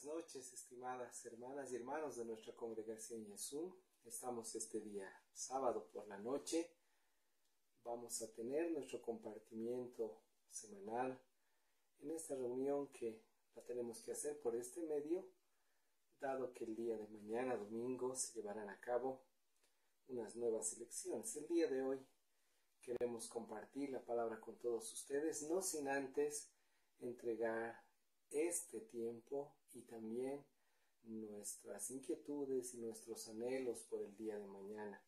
Buenas noches, estimadas hermanas y hermanos de nuestra congregación Yesú. Estamos este día sábado por la noche. Vamos a tener nuestro compartimiento semanal en esta reunión que la tenemos que hacer por este medio, dado que el día de mañana, domingo, se llevarán a cabo unas nuevas elecciones. El día de hoy queremos compartir la palabra con todos ustedes, no sin antes entregar este tiempo y también nuestras inquietudes y nuestros anhelos por el día de mañana.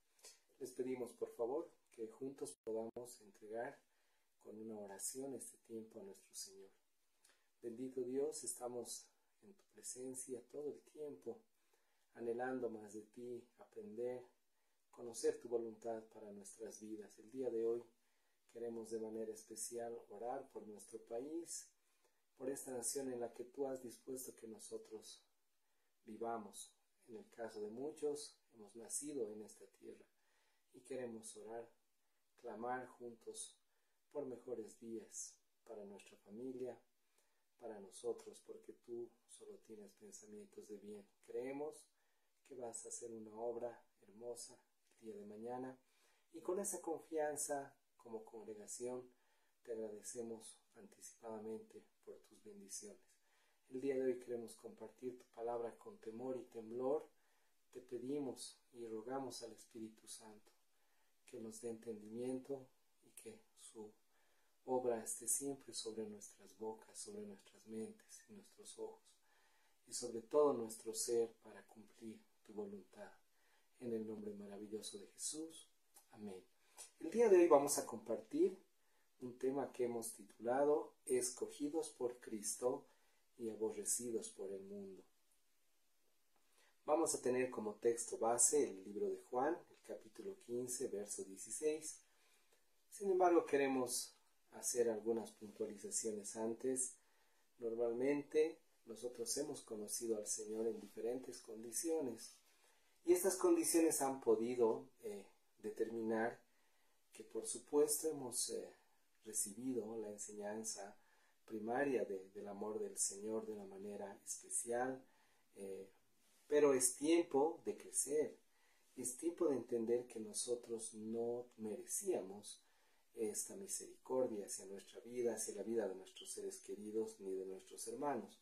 Les pedimos por favor que juntos podamos entregar con una oración este tiempo a nuestro Señor. Bendito Dios, estamos en tu presencia todo el tiempo, anhelando más de ti, aprender, conocer tu voluntad para nuestras vidas. El día de hoy queremos de manera especial orar por nuestro país, por esta nación en la que tú has dispuesto que nosotros vivamos. En el caso de muchos, hemos nacido en esta tierra y queremos orar, clamar juntos por mejores días para nuestra familia, para nosotros, porque tú solo tienes pensamientos de bien. Creemos que vas a hacer una obra hermosa el día de mañana y con esa confianza como congregación te agradecemos anticipadamente por tus bendiciones. El día de hoy queremos compartir tu palabra con temor y temblor. Te pedimos y rogamos al Espíritu Santo que nos dé entendimiento y que su obra esté siempre sobre nuestras bocas, sobre nuestras mentes y nuestros ojos y sobre todo nuestro ser para cumplir tu voluntad. En el nombre maravilloso de Jesús. Amén. El día de hoy vamos a compartir un tema que hemos titulado Escogidos por Cristo y aborrecidos por el mundo. Vamos a tener como texto base el libro de Juan, el capítulo 15, verso 16. Sin embargo, queremos hacer algunas puntualizaciones antes. Normalmente, nosotros hemos conocido al Señor en diferentes condiciones y estas condiciones han podido determinar que, por supuesto, hemos recibido la enseñanza primaria del amor del Señor de una manera especial, pero es tiempo de crecer, es tiempo de entender que nosotros no merecíamos esta misericordia hacia nuestra vida, hacia la vida de nuestros seres queridos ni de nuestros hermanos.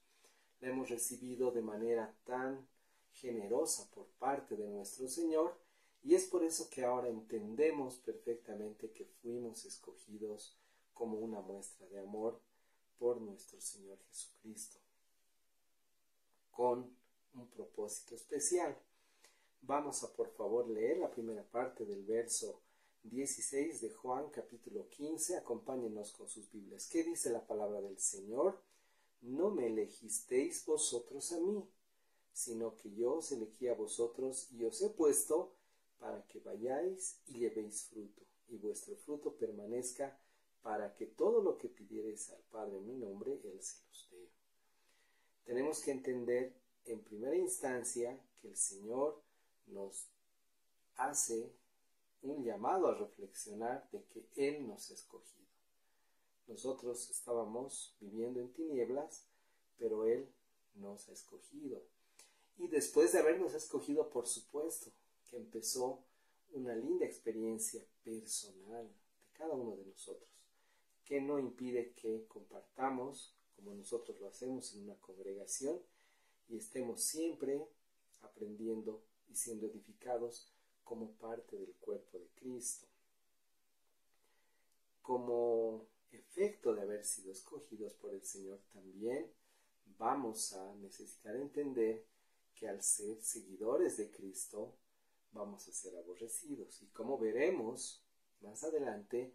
La hemos recibido de manera tan generosa por parte de nuestro Señor y es por eso que ahora entendemos perfectamente que fuimos escogidos como una muestra de amor por nuestro Señor Jesucristo, con un propósito especial. Vamos a por favor leer la primera parte del verso 16 de Juan capítulo 15. Acompáñenos con sus Biblias. ¿Qué dice la palabra del Señor? No me elegisteis vosotros a mí, sino que yo os elegí a vosotros y os he puesto para que vayáis y llevéis fruto, y vuestro fruto permanezca, para que todo lo que pidiereis al Padre en mi nombre, Él se los dé. Tenemos que entender en primera instancia que el Señor nos hace un llamado a reflexionar de que Él nos ha escogido. Nosotros estábamos viviendo en tinieblas, pero Él nos ha escogido. Y después de habernos escogido, por supuesto, que empezó una linda experiencia personal de cada uno de nosotros, que no impide que compartamos, como nosotros lo hacemos en una congregación, y estemos siempre aprendiendo y siendo edificados como parte del cuerpo de Cristo. Como efecto de haber sido escogidos por el Señor, también vamos a necesitar entender que al ser seguidores de Cristo, vamos a ser aborrecidos. Y como veremos más adelante,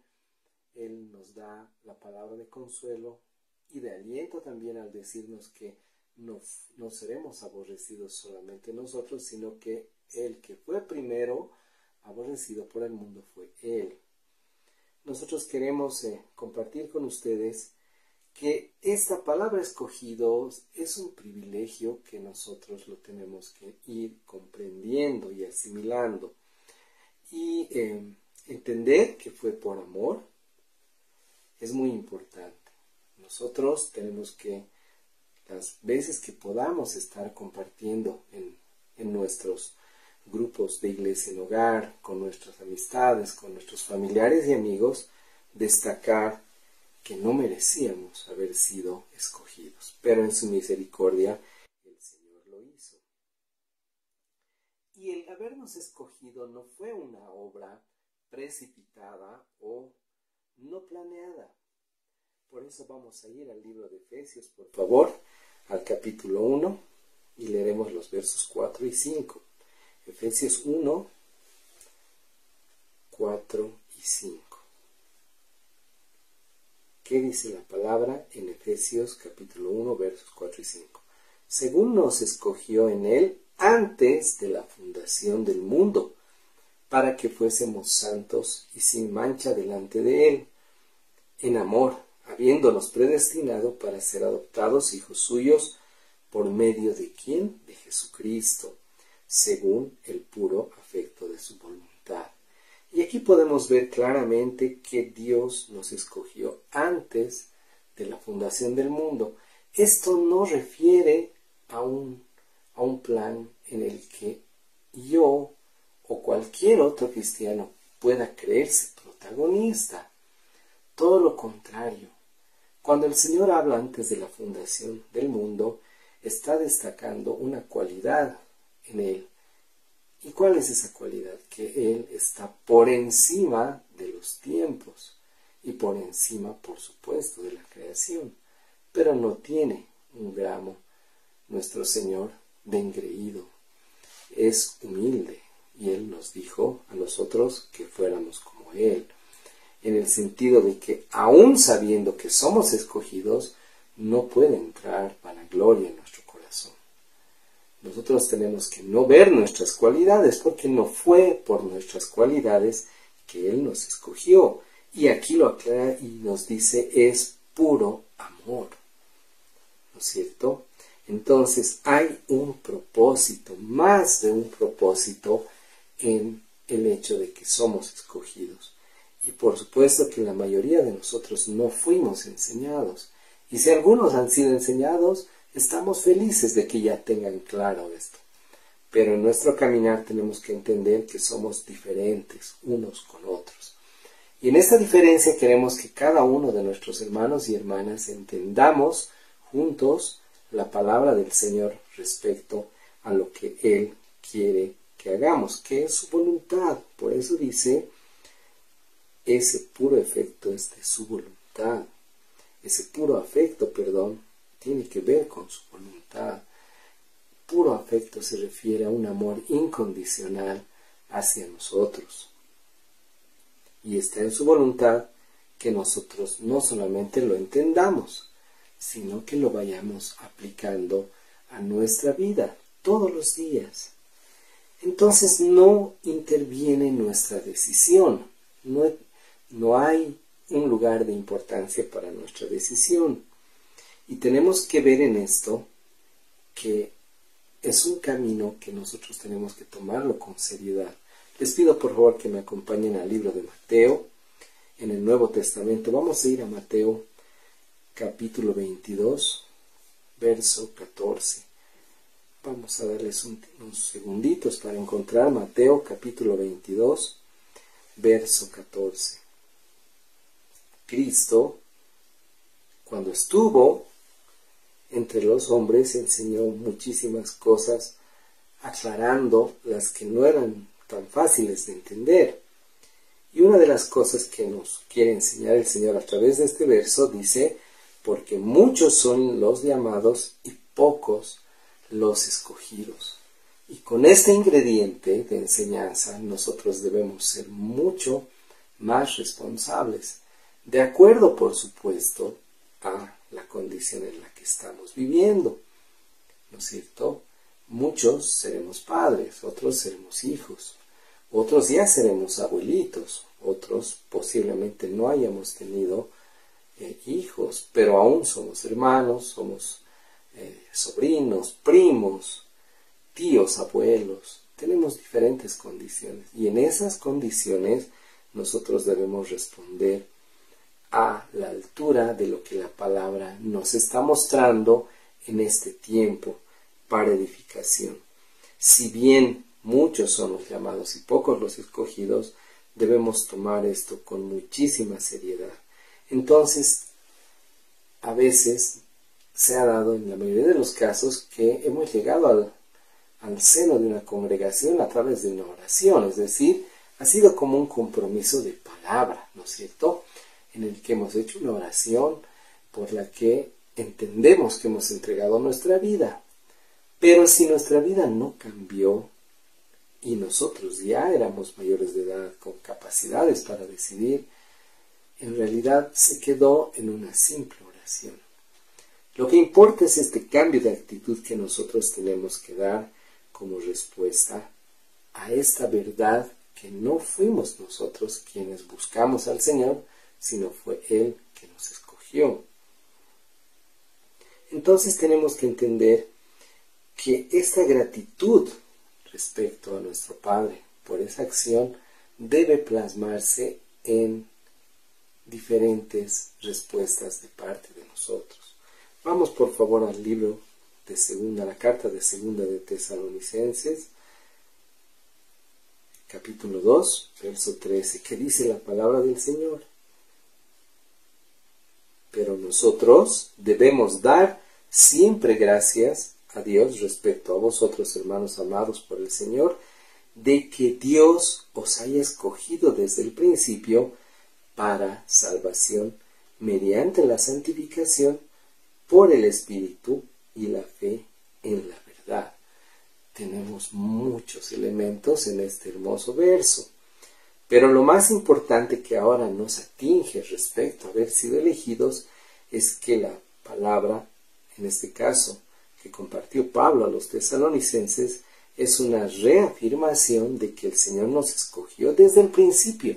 Él nos da la palabra de consuelo y de aliento también al decirnos que no seremos aborrecidos solamente nosotros, sino que el que fue primero aborrecido por el mundo fue Él. Nosotros queremos compartir con ustedes que esta palabra escogidos es un privilegio que nosotros lo tenemos que ir comprendiendo y asimilando y entender que fue por amor es muy importante. Nosotros tenemos que las veces que podamos estar compartiendo en nuestros grupos de iglesia en hogar, con nuestras amistades, con nuestros familiares y amigos, destacar que no merecíamos haber sido escogidos, pero en su misericordia el Señor lo hizo. Y el habernos escogido no fue una obra precipitada o no planeada. Por eso vamos a ir al libro de Efesios, por favor, al capítulo 1, y leeremos los versos 4 y 5. Efesios 1, 4 y 5. ¿Qué dice la palabra en Efesios capítulo 1, versos 4 y 5? Según nos escogió en él antes de la fundación del mundo, para que fuésemos santos y sin mancha delante de él, en amor, habiéndonos predestinado para ser adoptados hijos suyos, por medio de ¿quién? De Jesucristo, según el puro afecto de su voluntad. Y aquí podemos ver claramente que Dios nos escogió antes de la fundación del mundo. Esto no refiere a un plan en el que yo o cualquier otro cristiano pueda creerse protagonista. Todo lo contrario. Cuando el Señor habla antes de la fundación del mundo, está destacando una cualidad en Él. ¿Y cuál es esa cualidad? Que Él está por encima de los tiempos y por encima, por supuesto, de la creación. Pero no tiene un gramo nuestro Señor de engreído. Es humilde y Él nos dijo a nosotros que fuéramos como Él. En el sentido de que aún sabiendo que somos escogidos, no puede entrar vanagloria en nuestro corazón. Nosotros tenemos que no ver nuestras cualidades, porque no fue por nuestras cualidades que Él nos escogió. Y aquí lo aclara y nos dice, es puro amor. ¿No es cierto? Entonces hay un propósito, más de un propósito en el hecho de que somos escogidos. Y por supuesto que la mayoría de nosotros no fuimos enseñados. Y si algunos han sido enseñados, estamos felices de que ya tengan claro esto. Pero en nuestro caminar tenemos que entender que somos diferentes unos con otros. Y en esta diferencia queremos que cada uno de nuestros hermanos y hermanas entendamos juntos la palabra del Señor respecto a lo que Él quiere que hagamos, que es su voluntad. Por eso dice, ese puro afecto es de su voluntad. Ese puro afecto, tiene que ver con su voluntad. Puro afecto se refiere a un amor incondicional hacia nosotros. Y está en su voluntad que nosotros no solamente lo entendamos, sino que lo vayamos aplicando a nuestra vida todos los días. Entonces no interviene nuestra decisión. No hay un lugar de importancia para nuestra decisión. Y tenemos que ver en esto que es un camino que nosotros tenemos que tomarlo con seriedad. Les pido por favor que me acompañen al libro de Mateo, en el Nuevo Testamento. Vamos a ir a Mateo capítulo 22, verso 14. Vamos a darles unos segunditos para encontrar Mateo capítulo 22, verso 14. Cristo, cuando estuvo entre los hombres, enseñó muchísimas cosas, aclarando las que no eran tan fáciles de entender. Y una de las cosas que nos quiere enseñar el Señor a través de este verso dice, porque muchos son los llamados y pocos los escogidos. Y con este ingrediente de enseñanza nosotros debemos ser mucho más responsables, de acuerdo, por supuesto, a la condición en la que estamos viviendo. ¿No es cierto? Muchos seremos padres, otros seremos hijos, otros ya seremos abuelitos, otros posiblemente no hayamos tenido hijos, pero aún somos hermanos, somos sobrinos, primos, tíos, abuelos. Tenemos diferentes condiciones y en esas condiciones nosotros debemos responder a la altura de lo que la palabra nos está mostrando en este tiempo para edificación. Si bien muchos son los llamados y pocos los escogidos, debemos tomar esto con muchísima seriedad. Entonces, a veces se ha dado en la mayoría de los casos que hemos llegado al seno de una congregación a través de una oración, es decir, ha sido como un compromiso de palabra, ¿no es cierto?, en el que hemos hecho una oración por la que entendemos que hemos entregado nuestra vida. Pero si nuestra vida no cambió y nosotros ya éramos mayores de edad con capacidades para decidir, en realidad se quedó en una simple oración. Lo que importa es este cambio de actitud que nosotros tenemos que dar como respuesta a esta verdad que no fuimos nosotros quienes buscamos al Señor, sino fue Él que nos escogió. Entonces tenemos que entender que esta gratitud respecto a nuestro Padre por esa acción debe plasmarse en diferentes respuestas de parte de nosotros. Vamos por favor al libro de segunda, la carta de segunda de Tesalonicenses, capítulo 2, verso 13, que dice la palabra del Señor. Pero nosotros debemos dar siempre gracias a Dios respecto a vosotros, hermanos amados por el Señor, de que Dios os haya escogido desde el principio para salvación mediante la santificación por el Espíritu y la fe en la verdad. Tenemos muchos elementos en este hermoso verso, pero lo más importante que ahora nos atinge respecto a haber sido elegidos es que la palabra, en este caso, que compartió Pablo a los tesalonicenses, es una reafirmación de que el Señor nos escogió desde el principio.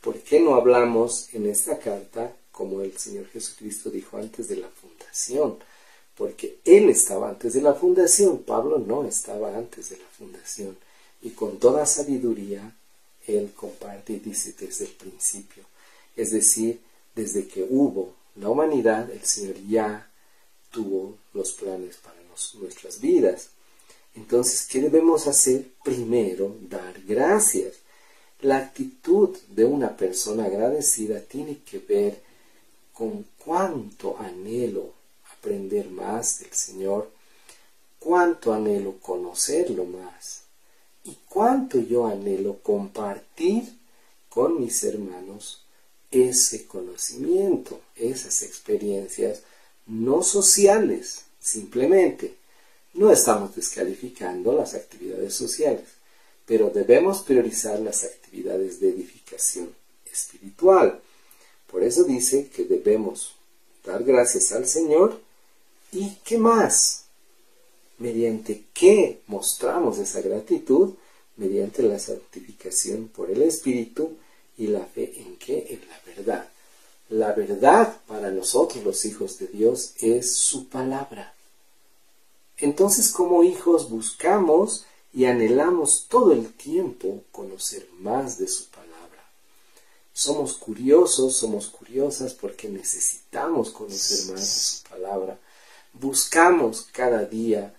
¿Por qué no hablamos en esta carta como el Señor Jesucristo dijo antes de la fundación? Porque Él estaba antes de la fundación, Pablo no estaba antes de la fundación. Y con toda sabiduría, Él comparte y dice desde el principio. Es decir, desde que hubo la humanidad, el Señor ya tuvo los planes para nuestras vidas. Entonces, ¿qué debemos hacer? Primero, dar gracias. La actitud de una persona agradecida tiene que ver con cuánto anhelo aprender más del Señor, cuánto anhelo conocerlo más y cuánto yo anhelo compartir con mis hermanos ese conocimiento, esas experiencias no sociales, simplemente. No estamos descalificando las actividades sociales, pero debemos priorizar las actividades de edificación espiritual. Por eso dice que debemos dar gracias al Señor. ¿Y qué más? ¿Mediante qué mostramos esa gratitud? Mediante la santificación por el Espíritu y la fe en qué? En la verdad. La verdad para nosotros los hijos de Dios es su palabra. Entonces, como hijos buscamos y anhelamos todo el tiempo conocer más de su palabra. Somos curiosos, somos curiosas porque necesitamos conocer más de su palabra. Buscamos cada día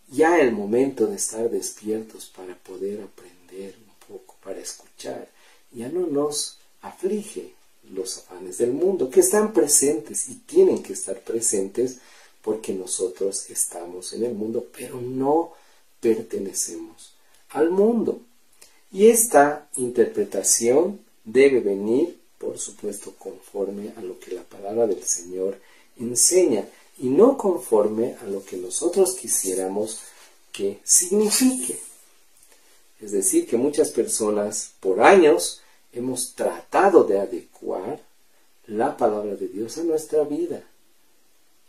ya el momento de estar despiertos para poder aprender un poco, para escuchar. Ya no nos aflige los afanes del mundo, que están presentes y tienen que estar presentes porque nosotros estamos en el mundo, pero no pertenecemos al mundo. Y esta interpretación debe venir, por supuesto, conforme a lo que la palabra del Señor enseña y no conforme a lo que nosotros quisiéramos que signifique. Es decir, que muchas personas por años hemos tratado de adecuar la palabra de Dios a nuestra vida.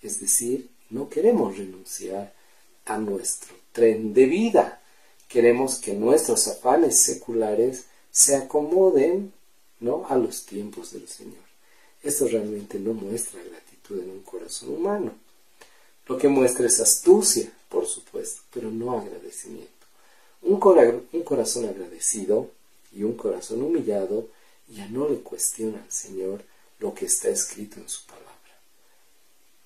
Es decir, no queremos renunciar a nuestro tren de vida. Queremos que nuestros afanes seculares se acomoden, ¿no?, a los tiempos del Señor. Esto realmente no muestra gratitud en un corazón humano. Lo que muestra es astucia, por supuesto, pero no agradecimiento. Un corazón agradecido y un corazón humillado ya no le cuestiona al Señor lo que está escrito en su palabra.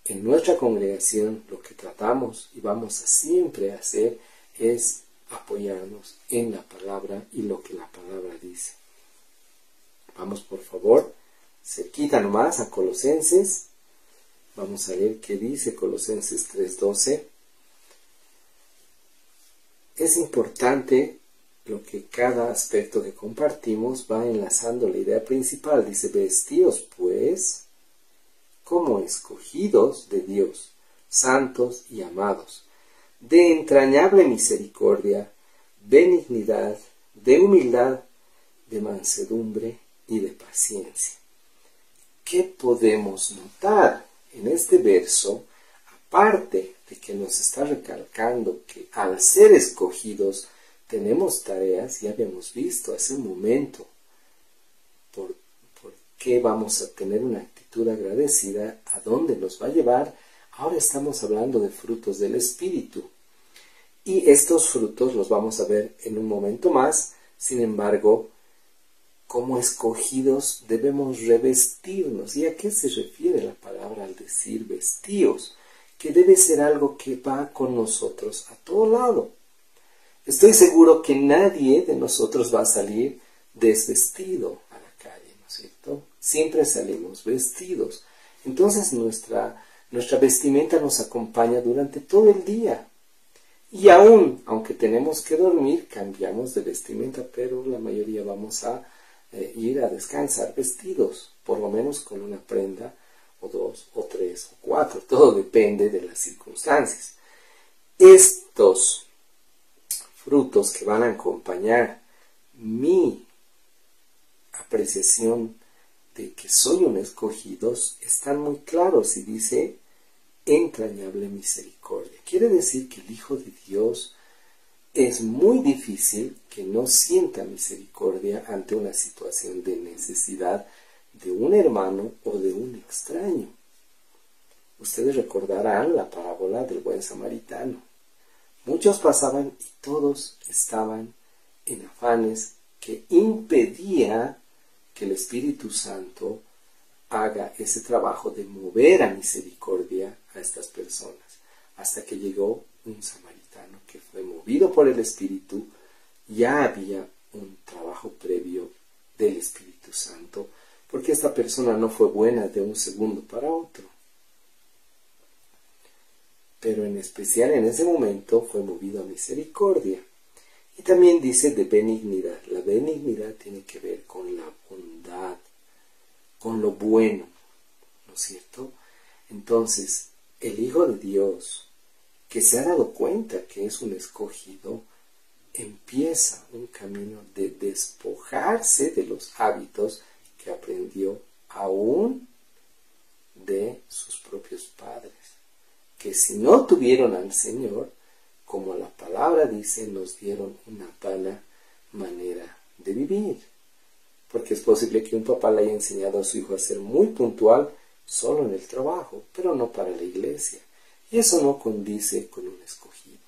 en nuestra congregación lo que tratamos y vamos a siempre hacer es apoyarnos en la palabra y lo que la palabra dice. Vamos por favor, cerquita nomás a Colosenses. Vamos a ver qué dice Colosenses 3:12. Es importante lo que cada aspecto que compartimos va enlazando la idea principal. Dice, vestíos pues como escogidos de Dios, santos y amados, de entrañable misericordia, benignidad, de humildad, de mansedumbre y de paciencia. ¿Qué podemos notar en este verso? Aparte de que nos está recalcando que al ser escogidos tenemos tareas, ya habíamos visto hace un momento por qué vamos a tener una actitud agradecida, a dónde nos va a llevar. Ahora estamos hablando de frutos del Espíritu. Y estos frutos los vamos a ver en un momento más. Sin embargo, como escogidos debemos revestirnos. ¿Y a qué se refiere la palabra al decir vestíos? Que debe ser algo que va con nosotros a todo lado. Estoy seguro que nadie de nosotros va a salir desvestido a la calle, ¿no es cierto? Siempre salimos vestidos. Entonces nuestra vestimenta nos acompaña durante todo el día. Y aunque tenemos que dormir, cambiamos de vestimenta, pero la mayoría vamos a ir a descansar vestidos, por lo menos con una prenda, o dos, o tres, o cuatro. Todo depende de las circunstancias. Estos frutos que van a acompañar mi apreciación de que soy un escogido están muy claros y dice entrañable misericordia. Quiere decir que el Hijo de Dios es muy difícil que no sienta misericordia ante una situación de necesidad de un hermano o de un extraño. Ustedes recordarán la parábola del buen samaritano. Muchos pasaban y todos estaban en afanes que impedía que el Espíritu Santo haga ese trabajo de mover a misericordia a estas personas, hasta que llegó un samaritano que fue movido por el Espíritu. Ya había un trabajo previo del Espíritu Santo, porque esta persona no fue buena de un segundo para otro. Pero en especial en ese momento fue movido a misericordia. Y también dice de benignidad. La benignidad tiene que ver con la bondad, con lo bueno, ¿no es cierto? Entonces, el Hijo de Dios, que se ha dado cuenta que es un escogido, empieza un camino de despojarse de los hábitos que aprendió aún de sus propios padres, que si no tuvieron al Señor, como la palabra dice, nos dieron una vana manera de vivir. Porque es posible que un papá le haya enseñado a su hijo a ser muy puntual solo en el trabajo, pero no para la iglesia. Y eso no condice con un escogido.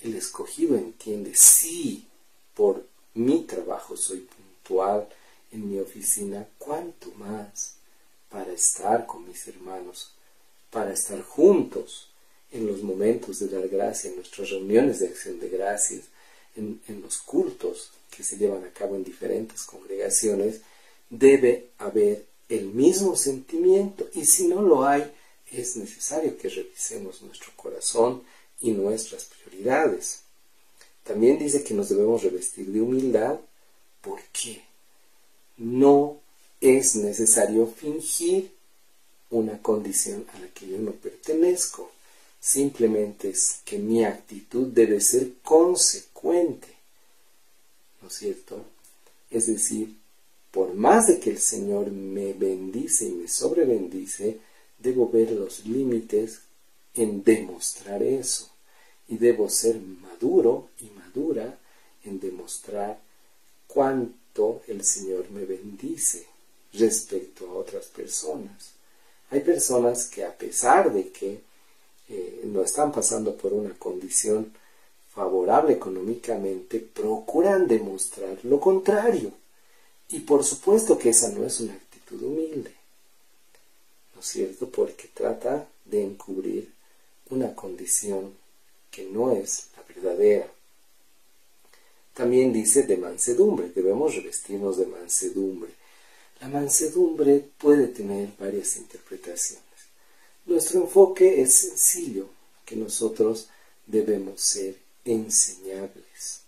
El escogido entiende, sí, por mi trabajo soy puntual en mi oficina, cuánto más para estar con mis hermanos, para estar juntos en los momentos de dar gracia, en nuestras reuniones de acción de gracias, en los cultos que se llevan a cabo en diferentes congregaciones. Debe haber el mismo sentimiento, y si no lo hay, es necesario que revisemos nuestro corazón y nuestras prioridades. También dice que nos debemos revestir de humildad. ¿Por qué? No es necesario fingir una condición a la que yo no pertenezco. Simplemente es que mi actitud debe ser consecuente, ¿no es cierto? Es decir, por más de que el Señor me bendice y me sobrebendice, debo ver los límites en demostrar eso. Y debo ser maduro y madura en demostrar cuánto el Señor me bendice respecto a otras personas. Hay personas que, a pesar de que no están pasando por una condición favorable económicamente, procuran demostrar lo contrario. Y por supuesto que esa no es una actitud humilde, ¿no es cierto? Porque trata de encubrir una condición que no es la verdadera. También dice de mansedumbre, debemos revestirnos de mansedumbre. La mansedumbre puede tener varias interpretaciones. Nuestro enfoque es sencillo, que nosotros debemos ser enseñables,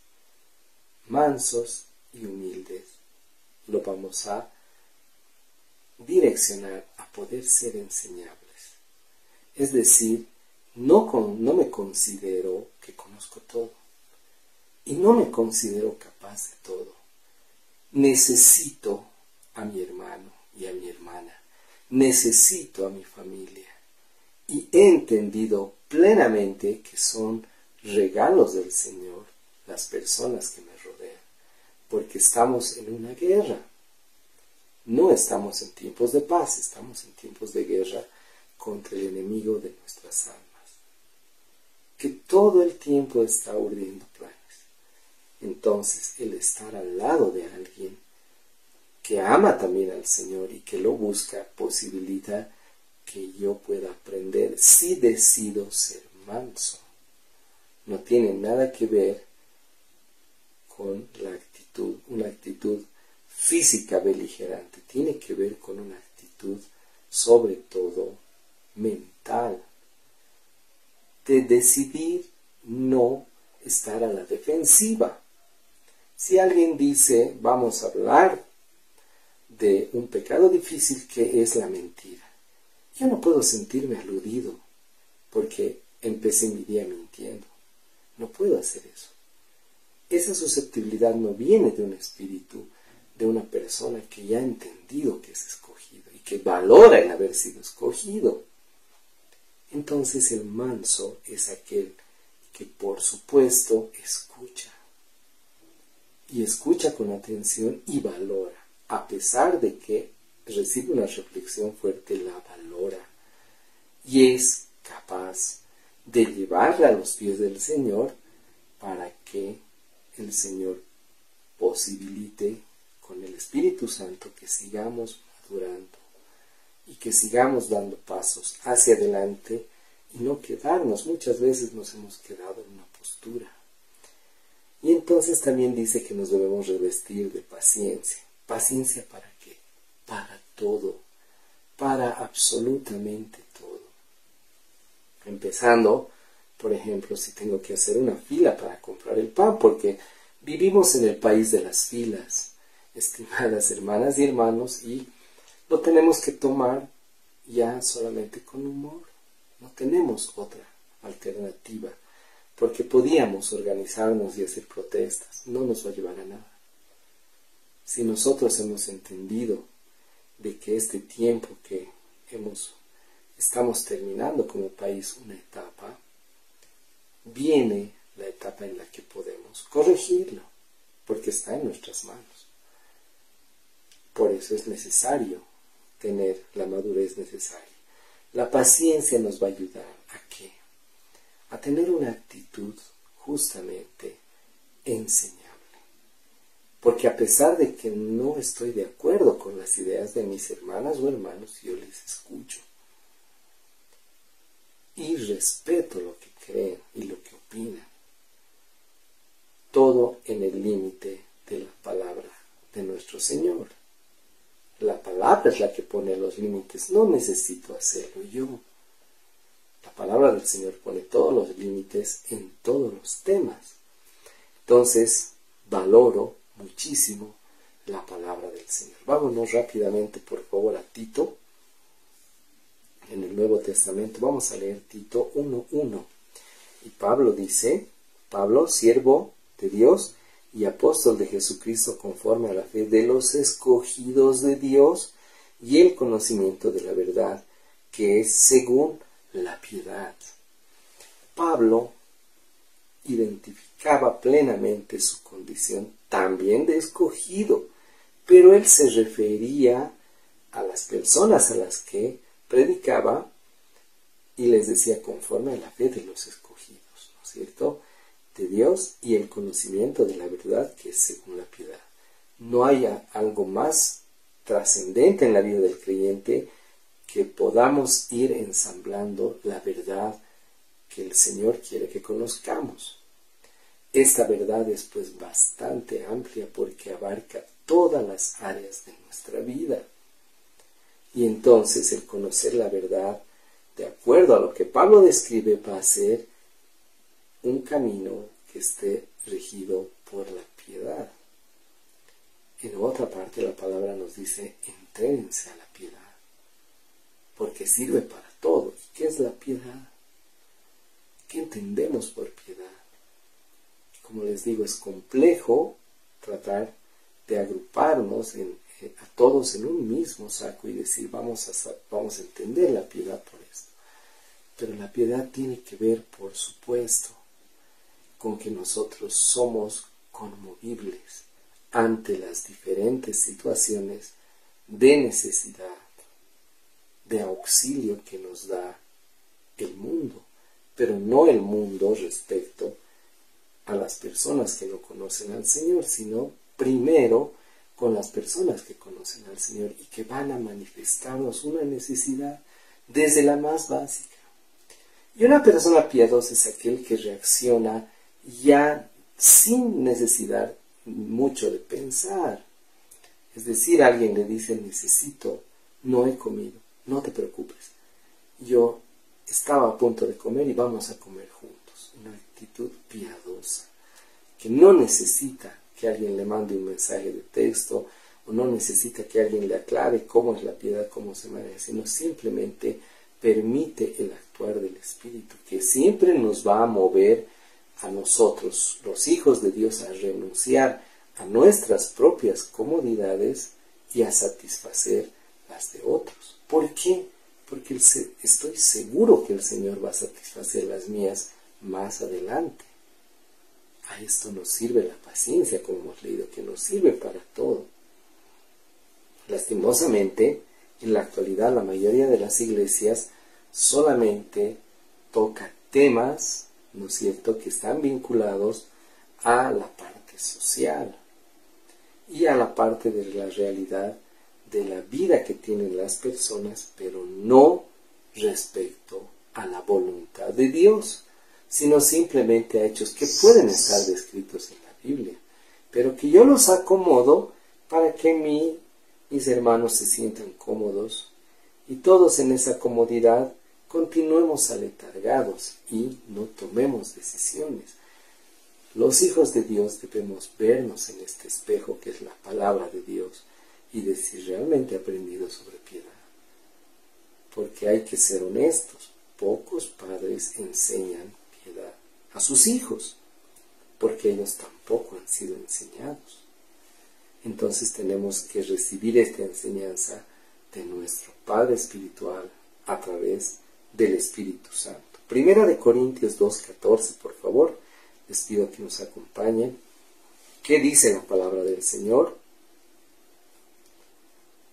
mansos y humildes. Lo vamos a direccionar a poder ser enseñables. Es decir, no me considero que conozco todo y no me considero capaz de todo. Necesito a mi hermano y a mi hermana, necesito a mi familia y he entendido plenamente que son regalos del Señor las personas que me rodean, porque estamos en una guerra. No estamos en tiempos de paz, estamos en tiempos de guerra contra el enemigo de nuestras almas, que todo el tiempo está urdiendo planes. Entonces, el estar al lado de alguien que ama también al Señor y que lo busca, posibilita que yo pueda aprender si decido ser manso. No tiene nada que ver con la actitud, una actitud física beligerante, tiene que ver con una actitud sobre todo mental, de decidir no estar a la defensiva. Si alguien dice, vamos a hablar de un pecado difícil que es la mentira, yo no puedo sentirme aludido porque empecé mi día mintiendo. No puedo hacer eso. Esa susceptibilidad no viene de un espíritu, de una persona que ya ha entendido que es escogido y que valora el haber sido escogido. Entonces el manso es aquel que por supuesto escucha. Y escucha con atención y valora. A pesar de que recibe una reflexión fuerte, la valora. Y es capaz de llevarla a los pies del Señor para que el Señor posibilite con el Espíritu Santo que sigamos madurando y que sigamos dando pasos hacia adelante y no quedarnos. Muchas veces nos hemos quedado en una postura. Y entonces también dice que nos debemos revestir de paciencia. ¿Paciencia para qué? Para todo, para absolutamente todo. Empezando, por ejemplo, si tengo que hacer una fila para comprar el pan, porque vivimos en el país de las filas, estimadas hermanas y hermanos, y lo tenemos que tomar ya solamente con humor. No tenemos otra alternativa, porque podíamos organizarnos y hacer protestas. No nos va a llevar a nada. Si nosotros hemos entendido de que este tiempo que estamos terminando como país una etapa, viene la etapa en la que podemos corregirlo, porque está en nuestras manos. Por eso es necesario tener la madurez necesaria. La paciencia nos va a ayudar ¿a qué? A tener una actitud justamente enseñable. Porque a pesar de que no estoy de acuerdo con las ideas de mis hermanas o hermanos, yo les escucho. Y respeto lo que creen y lo que opinan. Todo en el límite de la palabra de nuestro Señor. La palabra es la que pone los límites, no necesito hacerlo yo. La palabra del Señor pone todos los límites en todos los temas. Entonces, valoro muchísimo la palabra del Señor. Vámonos rápidamente, por favor, a Tito. En el Nuevo Testamento vamos a leer Tito 1:1. Y Pablo dice, Pablo, siervo de Dios y apóstol de Jesucristo conforme a la fe de los escogidos de Dios y el conocimiento de la verdad, que es según la piedad. Pablo identificaba plenamente su condición también de escogido, pero él se refería a las personas a las que predicaba y les decía conforme a la fe de los escogidos, ¿no es cierto?, de Dios y el conocimiento de la verdad, que es según la piedad. No hay algo más trascendente en la vida del creyente que podamos ir ensamblando la verdad que el Señor quiere que conozcamos. Esta verdad es pues bastante amplia porque abarca todas las áreas de nuestra vida. Y entonces el conocer la verdad, de acuerdo a lo que Pablo describe, va a ser un camino que esté regido por la piedad. En otra parte la palabra nos dice, entréguense a la piedad, porque sirve para todo. ¿Y qué es la piedad? ¿Qué entendemos por piedad? Como les digo, es complejo tratar de agruparnos a todos en un mismo saco y decir, vamos a entender la piedad por esto. Pero la piedad tiene que ver, por supuesto, con que nosotros somos conmovibles ante las diferentes situaciones de necesidad, de auxilio que nos da el mundo, pero no el mundo respecto a las personas que no conocen al Señor, sino primero con las personas que conocen al Señor y que van a manifestarnos una necesidad desde la más básica. Y una persona piadosa es aquel que reacciona ya sin necesidad mucho de pensar. Es decir, alguien le dice, necesito, no he comido, no te preocupes. Yo estaba a punto de comer y vamos a comer juntos. Una actitud piadosa, que no necesita que alguien le mande un mensaje de texto o no necesita que alguien le aclare cómo es la piedad, cómo se maneja, sino simplemente permite el actuar del Espíritu, que siempre nos va a mover a nosotros, los hijos de Dios, a renunciar a nuestras propias comodidades y a satisfacer las de otros. ¿Por qué? Porque estoy seguro que el Señor va a satisfacer las mías más adelante. A esto nos sirve la paciencia, como hemos leído, que nos sirve para todo. Lastimosamente, en la actualidad la mayoría de las iglesias solamente toca temas, ¿no es cierto?, que están vinculados a la parte social y a la parte de la realidad de la vida que tienen las personas, pero no respecto a la voluntad de Dios, sino simplemente a hechos que pueden estar descritos en la Biblia, pero que yo los acomodo para que mis hermanos se sientan cómodos y todos en esa comodidad continuemos aletargados y no tomemos decisiones. Los hijos de Dios debemos vernos en este espejo que es la palabra de Dios y decir, realmente he aprendido sobre piedad. Porque hay que ser honestos, pocos padres enseñan piedad a sus hijos, porque ellos tampoco han sido enseñados. Entonces tenemos que recibir esta enseñanza de nuestro Padre Espiritual a través del Espíritu Santo. Primera de Corintios 2:14, por favor, les pido que nos acompañen. ¿Qué dice la palabra del Señor?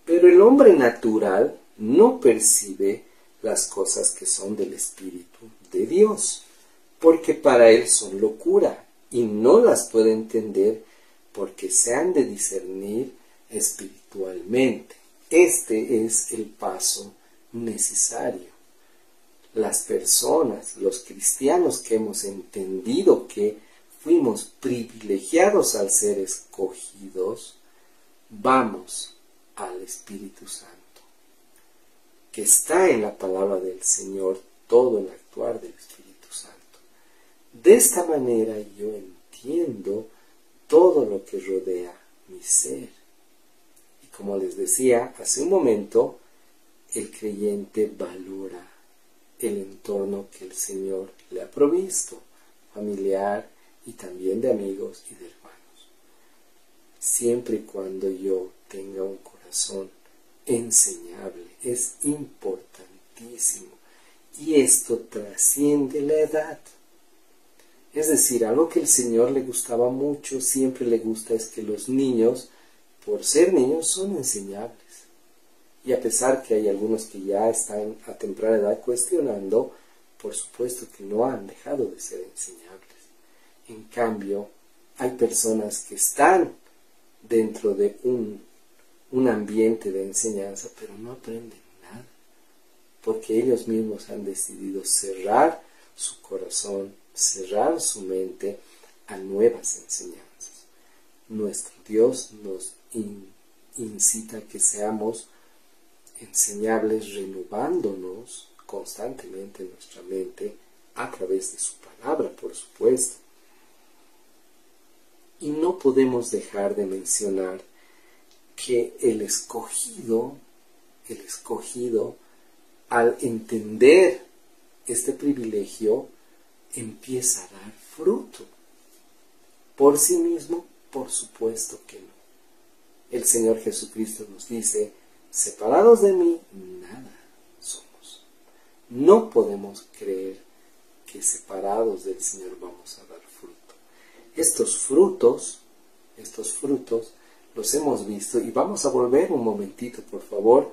Pero el hombre natural no percibe las cosas que son del Espíritu de Dios, porque para él son locura, y no las puede entender porque se han de discernir espiritualmente. Este es el paso necesario. Las personas, los cristianos que hemos entendido que fuimos privilegiados al ser escogidos, vamos al Espíritu Santo, que está en la palabra del Señor, todo el actuar del Espíritu Santo. De esta manera yo entiendo todo lo que rodea mi ser. Y como les decía hace un momento, el creyente valora el entorno que el Señor le ha provisto, familiar y también de amigos y de hermanos. Siempre y cuando yo tenga un corazón enseñable, es importantísimo. Y esto trasciende la edad. Es decir, algo que el Señor le gustaba mucho, siempre le gusta, es que los niños, por ser niños, son enseñables. Y a pesar que hay algunos que ya están a temprana edad cuestionando, por supuesto que no han dejado de ser enseñables. En cambio, hay personas que están dentro de un ambiente de enseñanza, pero no aprenden nada. porque ellos mismos han decidido cerrar su corazón, cerrar su mente a nuevas enseñanzas. Nuestro Dios nos incita a que seamos enseñables, renovándonos constantemente en nuestra mente a través de su palabra, por supuesto. Y no podemos dejar de mencionar que el escogido, al entender este privilegio, empieza a dar fruto. Por sí mismo, por supuesto que no. El Señor Jesucristo nos dice, separados de mí, nada somos. No podemos creer que separados del Señor vamos a dar fruto. Estos frutos los hemos visto, y vamos a volver un momentito, por favor,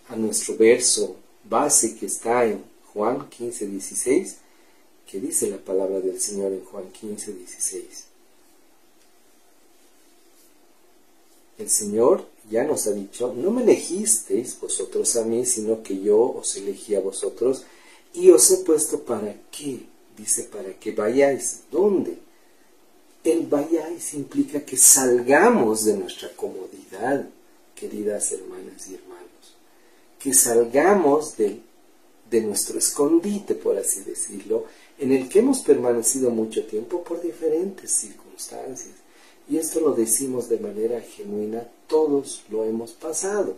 a nuestro verso base que está en Juan 15:16, que dice la palabra del Señor en Juan 15:16. El Señor ya nos ha dicho, no me elegisteis vosotros a mí, sino que yo os elegí a vosotros, y os he puesto para qué. Dice, para que vayáis. ¿Dónde? El vayáis implica que salgamos de nuestra comodidad, queridas hermanas y hermanos. Que salgamos de nuestro escondite, por así decirlo, en el que hemos permanecido mucho tiempo por diferentes circunstancias. Y esto lo decimos de manera genuina, todos lo hemos pasado.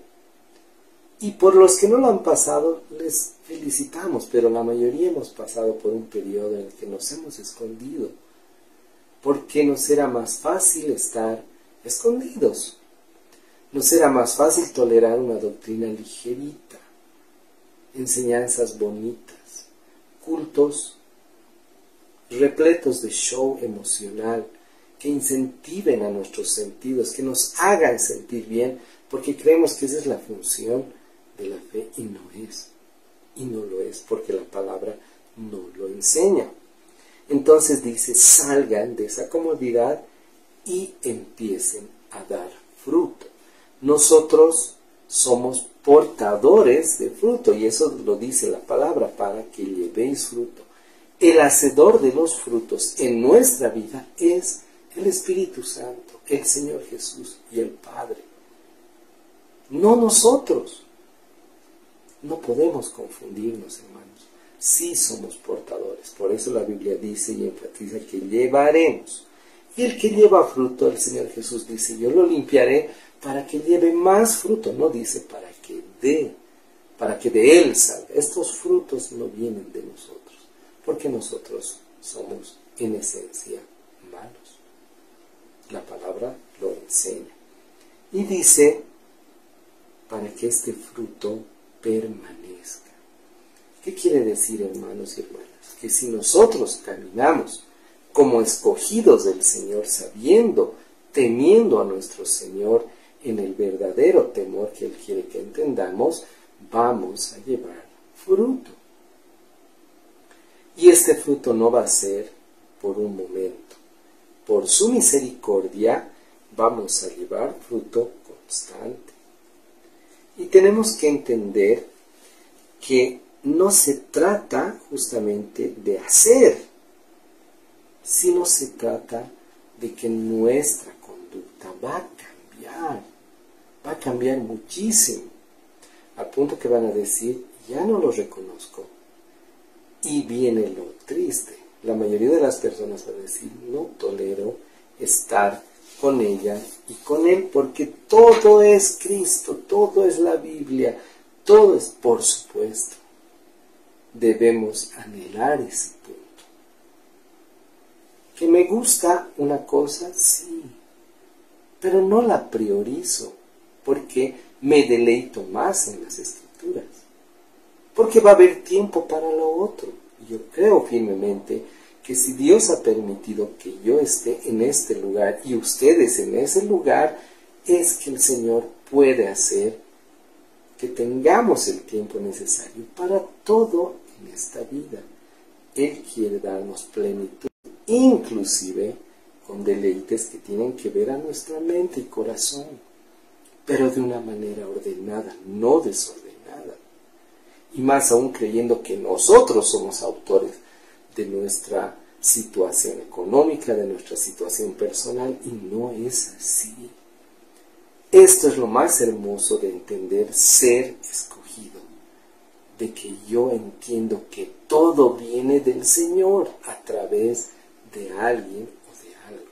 Y por los que no lo han pasado, les felicitamos, pero la mayoría hemos pasado por un periodo en el que nos hemos escondido. Porque nos era más fácil estar escondidos. Nos era más fácil tolerar una doctrina ligerita, enseñanzas bonitas, cultos repletos de show emocional, que incentiven a nuestros sentidos, que nos hagan sentir bien, porque creemos que esa es la función de la fe, y no es. Y no lo es, porque la palabra no lo enseña. Entonces dice, salgan de esa comodidad y empiecen a dar fruto. Nosotros somos portadores de fruto, y eso lo dice la palabra, para que llevéis fruto. El hacedor de los frutos en nuestra vida es el Espíritu Santo, el Señor Jesús y el Padre. No nosotros. No podemos confundirnos, hermanos. Sí somos portadores. Por eso la Biblia dice y enfatiza que llevaremos. Y el que lleva fruto, el Señor Jesús dice, yo lo limpiaré para que lleve más fruto. No dice para que de Él salga. Estos frutos no vienen de nosotros, porque nosotros somos en esencia malos. La palabra lo enseña. Y dice, para que este fruto permanezca. ¿Qué quiere decir, hermanos y hermanas? Que si nosotros caminamos como escogidos del Señor, sabiendo, temiendo a nuestro Señor en el verdadero temor que Él quiere que entendamos, vamos a llevar fruto. Y este fruto no va a ser por un momento. Por su misericordia vamos a llevar fruto constante. Y tenemos que entender que no se trata justamente de hacer, sino se trata de que nuestra conducta va a cambiar muchísimo, al punto que van a decir, ya no lo reconozco. Y viene lo triste, la mayoría de las personas van a decir, no tolero estar con ella y con él, porque todo es Cristo, todo es la Biblia, todo es, por supuesto. Debemos anhelar ese punto. ¿Que me gusta una cosa? Sí, pero no la priorizo, porque me deleito más en las Escrituras, porque va a haber tiempo para lo otro. Yo creo firmemente que si Dios ha permitido que yo esté en este lugar y ustedes en ese lugar, es que el Señor puede hacer que tengamos el tiempo necesario para todo en esta vida. Él quiere darnos plenitud, inclusive con deleites que tienen que ver a nuestra mente y corazón, pero de una manera ordenada, no desordenada. y más aún creyendo que nosotros somos autores de nuestra situación económica, de nuestra situación personal, y no es así. Esto es lo más hermoso de entender ser escogido, de que yo entiendo que todo viene del Señor a través de alguien o de algo.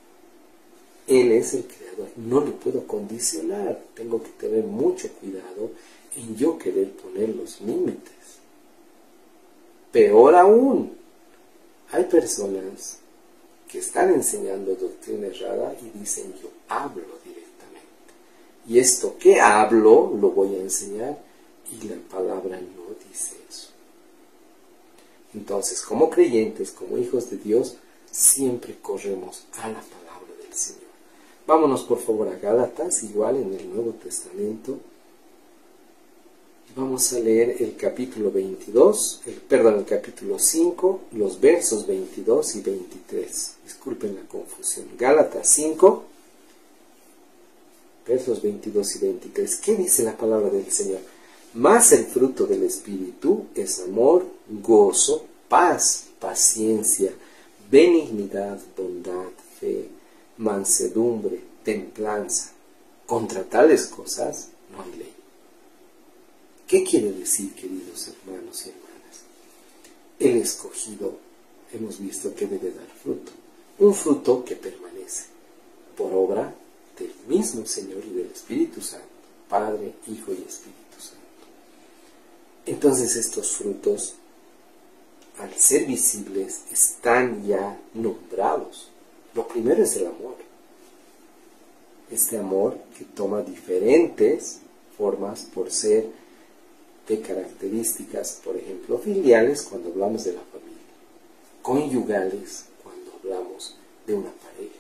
Él es el creador, no lo puedo condicionar, tengo que tener mucho cuidado en yo querer poner los límites. Peor aún, hay personas que están enseñando doctrina errada y dicen yo hablo directamente. Y esto que hablo lo voy a enseñar y la palabra no dice eso. Entonces, como creyentes, como hijos de Dios, siempre corremos a la palabra del Señor. Vámonos por favor a Gálatas, igual en el Nuevo Testamento. Vamos a leer el capítulo 5, los versos 22 y 23. Disculpen la confusión. Gálatas 5, versos 22 y 23. ¿Qué dice la palabra del Señor? Mas el fruto del Espíritu es amor, gozo, paz, paciencia, benignidad, bondad, fe, mansedumbre, templanza. Contra tales cosas no hay ley. ¿Qué quiere decir, queridos hermanos y hermanas? El escogido, hemos visto que debe dar fruto. Un fruto que permanece por obra del mismo Señor y del Espíritu Santo, Padre, Hijo y Espíritu Santo. Entonces estos frutos, al ser visibles, están ya nombrados. Lo primero es el amor. Este amor que toma diferentes formas por ser de características, por ejemplo, filiales cuando hablamos de la familia, conyugales cuando hablamos de una pareja,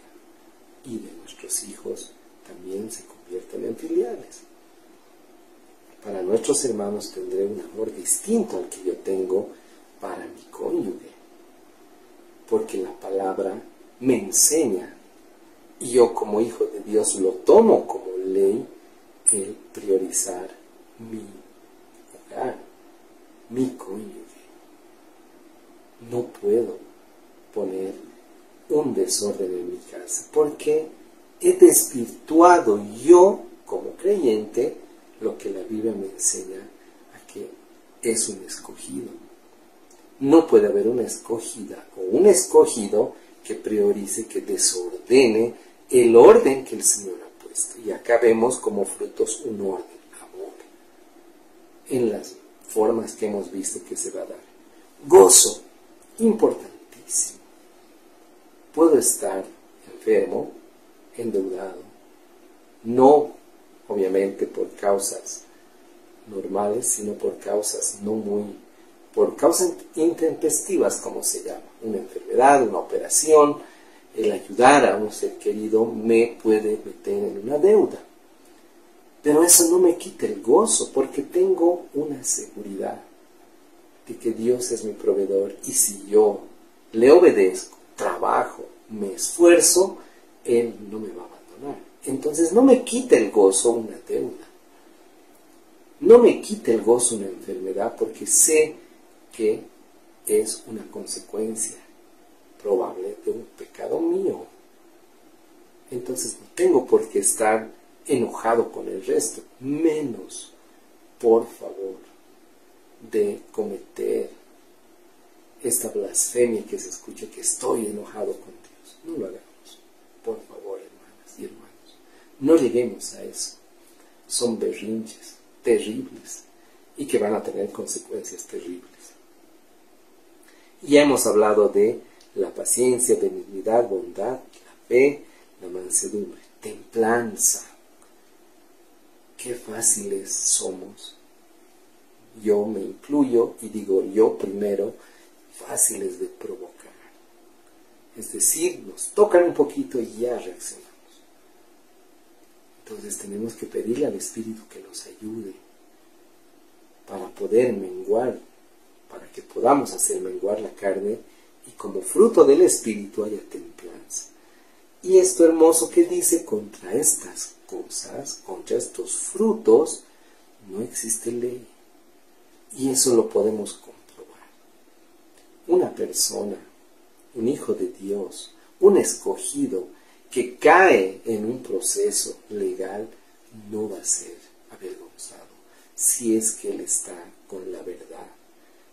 y de nuestros hijos también se convierten en filiales. Para nuestros hermanos tendré un amor distinto al que yo tengo para mi cónyuge, porque la palabra me enseña, y yo como hijo de Dios lo tomo como ley, el priorizar mi cónyuge. No puedo poner un desorden en mi casa porque he desvirtuado yo como creyente lo que la Biblia me enseña a que es un escogido. No puede haber una escogida o un escogido que priorice, que desordene el orden que el Señor ha puesto. Y acá vemos como frutos un orden, amor, en las formas que hemos visto que se va a dar. Gozo, importantísimo. Puedo estar enfermo, endeudado, no obviamente por causas normales, sino por causas por causas intempestivas, como se llama, una enfermedad, una operación, el ayudar a un ser querido me puede meter en una deuda. Pero eso no me quita el gozo, porque tengo una seguridad de que Dios es mi proveedor, y si yo le obedezco, trabajo, me esfuerzo, Él no me va a abandonar. Entonces no me quita el gozo una deuda, no me quita el gozo una enfermedad, porque sé que es una consecuencia probable de un pecado mío. Entonces no tengo por qué estar enojado con el resto, menos, por favor, de cometer esta blasfemia que se escucha, que estoy enojado con Dios. No lo hagamos, por favor, hermanas y hermanos. No lleguemos a eso. Son berrinches terribles y que van a tener consecuencias terribles. Ya hemos hablado de la paciencia, benignidad, bondad, la fe, la mansedumbre, templanza. Qué fáciles somos. Yo me incluyo y digo yo primero, fáciles de provocar. Es decir, nos tocan un poquito y ya reaccionamos. Entonces tenemos que pedirle al Espíritu que nos ayude para poder menguar, para que podamos hacer menguar la carne y como fruto del Espíritu haya templanza. Y esto hermoso que dice, contra estas cosas, contra estos frutos, no existe ley. Y eso lo podemos comprobar. Una persona, un hijo de Dios, un escogido que cae en un proceso legal, no va a ser avergonzado si es que él está con la verdad.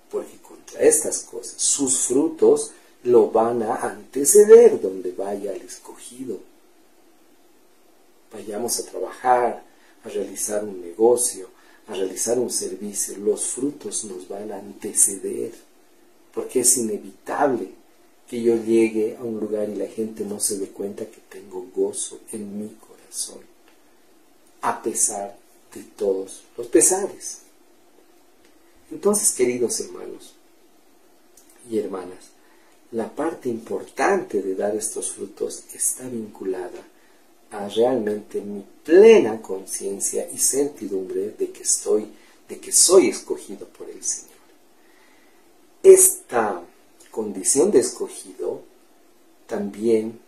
Porque contra estas cosas, sus frutos lo van a anteceder donde vaya el escogido. Vayamos a trabajar, a realizar un negocio, a realizar un servicio, los frutos nos van a anteceder, porque es inevitable que yo llegue a un lugar y la gente no se dé cuenta que tengo gozo en mi corazón, a pesar de todos los pesares. Entonces, queridos hermanos y hermanas, la parte importante de dar estos frutos está vinculada a realmente mi plena conciencia y certidumbre de que soy escogido por el Señor. Esta condición de escogido también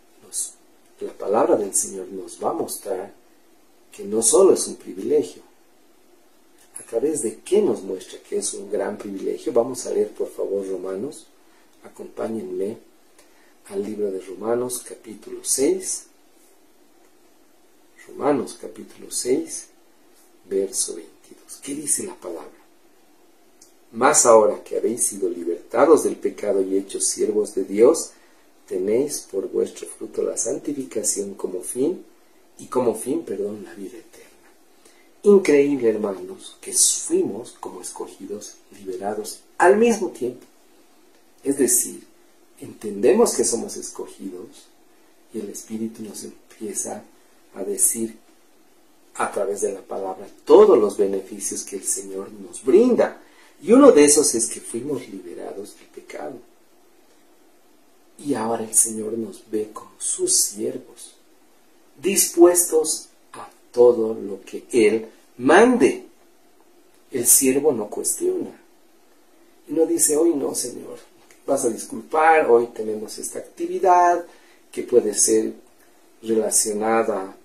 la palabra del Señor nos va a mostrar que no solo es un privilegio. ¿A través de qué nos muestra que es un gran privilegio? Vamos a leer por favor Romanos. Acompáñenme al libro de Romanos capítulo 6. Romanos capítulo 6, verso 22. ¿Qué dice la palabra? Mas ahora que habéis sido libertados del pecado y hechos siervos de Dios, tenéis por vuestro fruto la santificación como fin, la vida eterna. Increíble, hermanos, que fuimos como escogidos, liberados al mismo tiempo. Es decir, entendemos que somos escogidos y el Espíritu nos empieza a decir a través de la palabra todos los beneficios que el Señor nos brinda. Y uno de esos es que fuimos liberados del pecado. Y ahora el Señor nos ve como sus siervos, dispuestos a todo lo que Él mande. El siervo no cuestiona. Y no dice, hoy no, Señor, vas a disculpar, hoy tenemos esta actividad que puede ser relacionada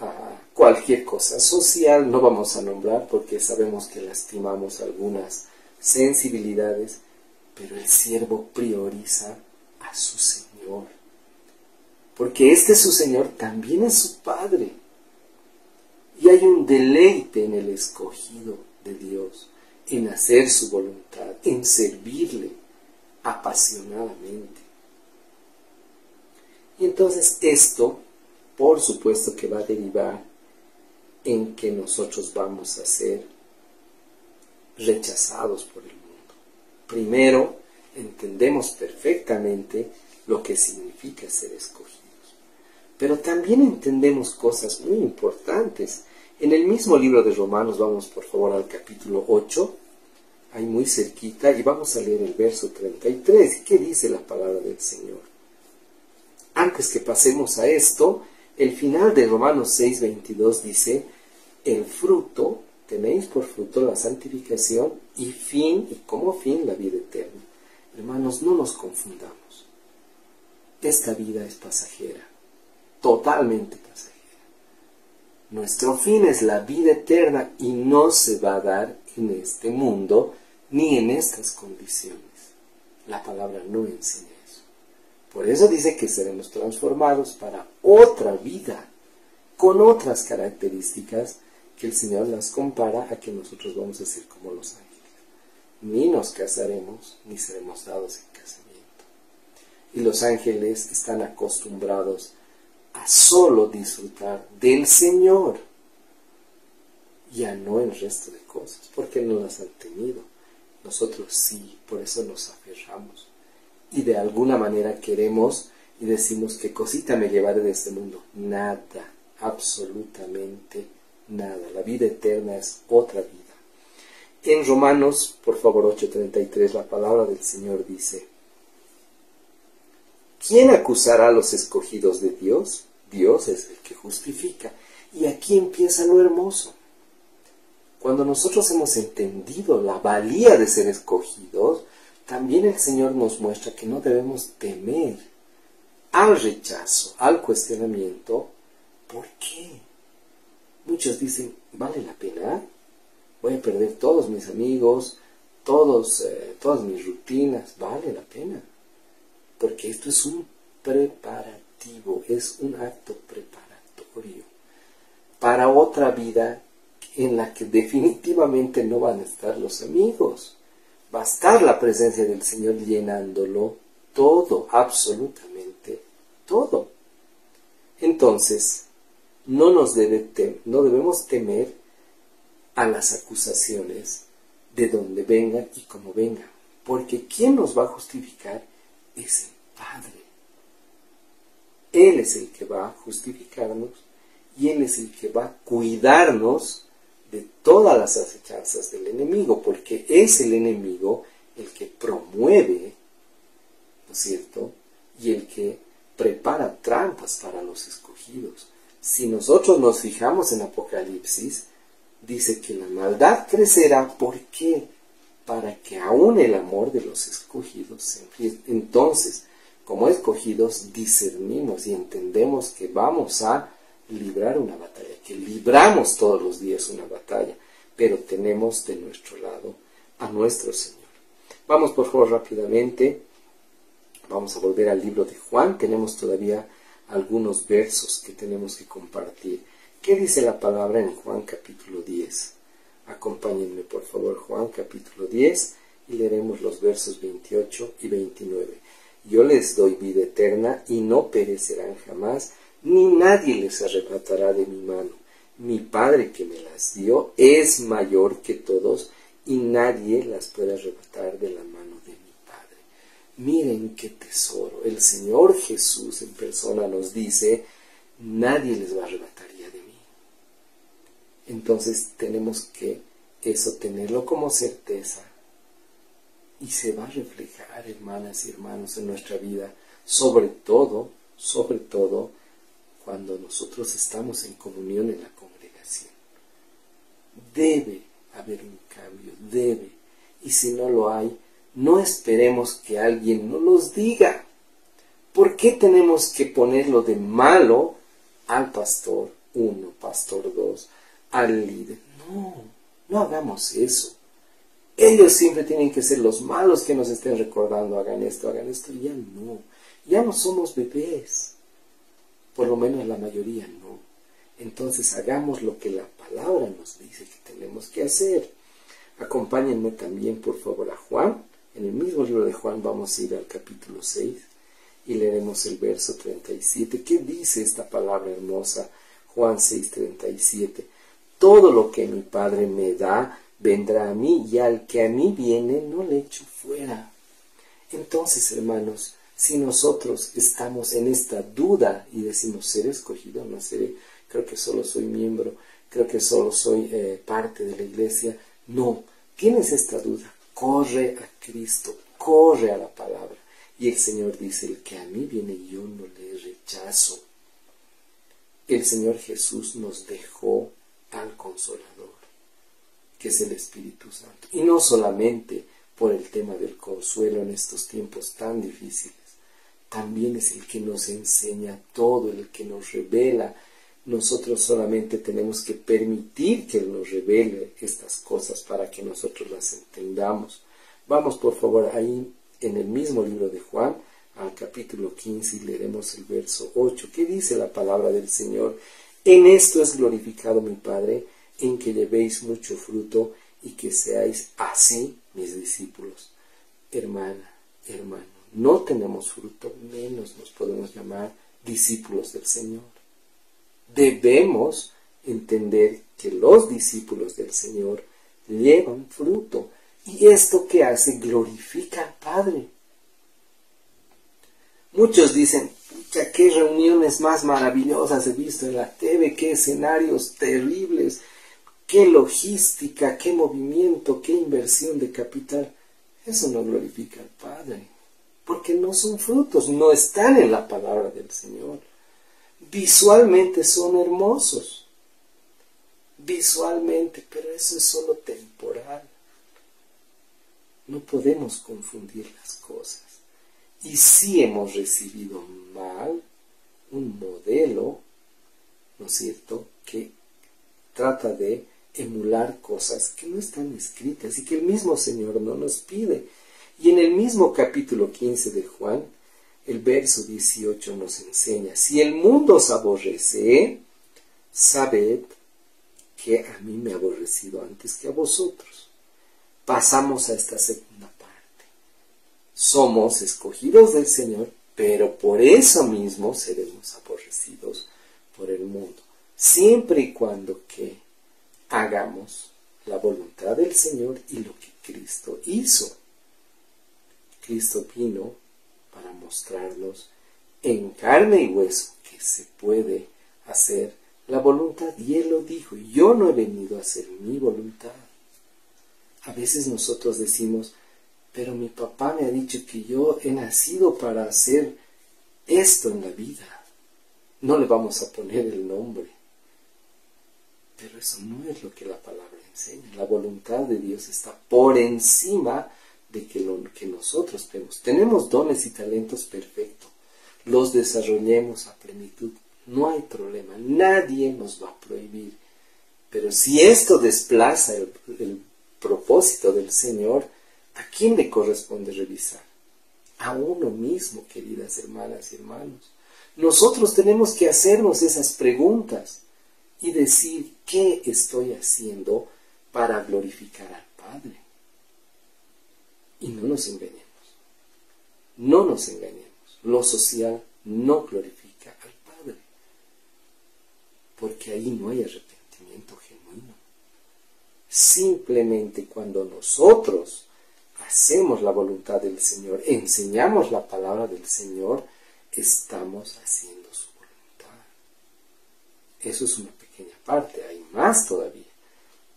a cualquier cosa social, no vamos a nombrar porque sabemos que lastimamos algunas sensibilidades, pero el siervo prioriza a su Señor, porque su Señor también es su Padre, y hay un deleite en el escogido de Dios, en hacer su voluntad, en servirle apasionadamente. Y entonces esto, por supuesto que va a derivar en que nosotros vamos a ser rechazados por el mundo. Primero, entendemos perfectamente lo que significa ser escogidos. Pero también entendemos cosas muy importantes. En el mismo libro de Romanos, vamos por favor al capítulo 8, ahí muy cerquita, y vamos a leer el verso 33. ¿Qué dice la palabra del Señor? Antes que pasemos a esto, el final de Romanos 6:22 dice, el fruto, tenéis por fruto la santificación y como fin la vida eterna. Hermanos, no nos confundamos. Esta vida es pasajera, totalmente pasajera. Nuestro fin es la vida eterna y no se va a dar en este mundo ni en estas condiciones. La palabra no enseña eso. Por eso dice que seremos transformados para otra vida, con otras características que el Señor las compara a que nosotros vamos a ser como los ángeles. Ni nos casaremos, ni seremos dados en casamiento. Y los ángeles están acostumbrados a solo disfrutar del Señor, ya no el resto de cosas, porque no las han tenido. Nosotros sí, por eso nos aferramos. Y de alguna manera queremos y decimos, ¿qué cosita me llevaré de este mundo? Nada, absolutamente nada. La vida eterna es otra vida. En Romanos, por favor, 8:33, la palabra del Señor dice, ¿quién acusará a los escogidos de Dios? Dios es el que justifica. Y aquí empieza lo hermoso. Cuando nosotros hemos entendido la valía de ser escogidos, también el Señor nos muestra que no debemos temer al rechazo, al cuestionamiento. ¿Por qué? Muchos dicen, ¿vale la pena? Voy a perder todos mis amigos, todas mis rutinas, vale la pena, porque esto es un preparativo, es un acto preparatorio para otra vida en la que definitivamente no van a estar los amigos. Va a estar la presencia del Señor llenándolo todo, absolutamente todo. Entonces, no debemos temer a las acusaciones de donde vengan y como vengan, porque quien nos va a justificar es el Padre. Él es el que va a justificarnos y Él es el que va a cuidarnos de todas las acechanzas del enemigo, porque es el enemigo el que promueve, ¿no es cierto?, y el que prepara trampas para los escogidos. Si nosotros nos fijamos en Apocalipsis, dice que la maldad crecerá. ¿Por qué? Para que aún el amor de los escogidos se enfríe. Entonces, como escogidos, discernimos y entendemos que vamos a librar una batalla, que libramos todos los días una batalla, pero tenemos de nuestro lado a nuestro Señor. Vamos por favor rápidamente, vamos a volver al libro de Juan. Tenemos todavía algunos versos que tenemos que compartir. ¿Qué dice la palabra en Juan capítulo 10? Acompáñenme por favor, Juan capítulo 10, y leeremos los versos 28 y 29. Yo les doy vida eterna y no perecerán jamás, ni nadie les arrebatará de mi mano. Mi Padre que me las dio es mayor que todos y nadie las puede arrebatar de la mano de mi Padre. Miren qué tesoro. El Señor Jesús en persona nos dice, nadie les va a arrebatar ya de mí. Entonces tenemos que eso tenerlo como certeza y se va a reflejar, hermanas y hermanos, en nuestra vida, sobre todo, cuando nosotros estamos en comunión en la congregación. Debe haber un cambio, debe. Y si no lo hay, no esperemos que alguien nos los diga. ¿Por qué tenemos que ponerlo de malo al pastor 1, pastor 2, al líder? No hagamos eso. Ellos siempre tienen que ser los malos que nos estén recordando, hagan esto, ya no somos bebés. Por lo menos la mayoría no. Entonces hagamos lo que la palabra nos dice que tenemos que hacer. Acompáñenme también por favor a Juan. En el mismo libro de Juan vamos a ir al capítulo 6 y leeremos el verso 37. ¿Qué dice esta palabra hermosa? Juan 6:37. Todo lo que mi Padre me da vendrá a mí, y al que a mí viene no le echo fuera. Entonces, hermanos, si nosotros estamos en esta duda y decimos, ¿seré escogido? No seré, creo que solo soy miembro, creo que solo soy parte de la iglesia. No, tienes esta duda, corre a Cristo, corre a la palabra. Y el Señor dice, el que a mí viene yo no le rechazo. El Señor Jesús nos dejó tal consolador, que es el Espíritu Santo. Y no solamente por el tema del consuelo en estos tiempos tan difíciles, también es el que nos enseña todo, el que nos revela. Nosotros solamente tenemos que permitir que Él nos revele estas cosas para que nosotros las entendamos. Vamos por favor ahí en el mismo libro de Juan, al capítulo 15, y leeremos el verso 8. ¿Qué dice la palabra del Señor? En esto es glorificado mi Padre, en que llevéis mucho fruto y que seáis así mis discípulos. Hermana, hermano, no tenemos fruto, menos nos podemos llamar discípulos del Señor. Debemos entender que los discípulos del Señor llevan fruto. ¿Y esto qué hace? Glorifica al Padre. Muchos dicen, pucha, qué reuniones más maravillosas he visto en la TV, qué escenarios terribles, qué logística, qué movimiento, qué inversión de capital. Eso no glorifica al Padre, porque no son frutos, no están en la palabra del Señor. Visualmente son hermosos, visualmente, pero eso es solo temporal. No podemos confundir las cosas. Y si hemos recibido mal un modelo, ¿no es cierto?, que trata de emular cosas que no están escritas y que el mismo Señor no nos pide. Y en el mismo capítulo 15 de Juan, el verso 18 nos enseña: si el mundo os aborrece, sabed que a mí me ha aborrecido antes que a vosotros. Pasamos a esta segunda parte. Somos escogidos del Señor, pero por eso mismo seremos aborrecidos por el mundo. Siempre y cuando que hagamos la voluntad del Señor y lo que Cristo hizo. Cristo vino para mostrarnos en carne y hueso que se puede hacer la voluntad. Y Él lo dijo: yo no he venido a hacer mi voluntad. A veces nosotros decimos: pero mi papá me ha dicho que yo he nacido para hacer esto en la vida. No le vamos a poner el nombre. Pero eso no es lo que la palabra enseña. La voluntad de Dios está por encima de lo que nosotros tenemos. Tenemos dones y talentos perfectos. Los desarrollemos a plenitud. No hay problema. Nadie nos va a prohibir. Pero si esto desplaza el propósito del Señor, ¿a quién le corresponde revisar? A uno mismo, queridas hermanas y hermanos. Nosotros tenemos que hacernos esas preguntas y decir: ¿qué estoy haciendo para glorificar al Padre? Y no nos engañemos. No nos engañemos. Lo social no glorifica al Padre, porque ahí no hay arrepentimiento genuino. Simplemente cuando nosotros hacemos la voluntad del Señor, enseñamos la palabra del Señor, estamos haciendo su voluntad. Eso es una pequeña parte, hay más todavía,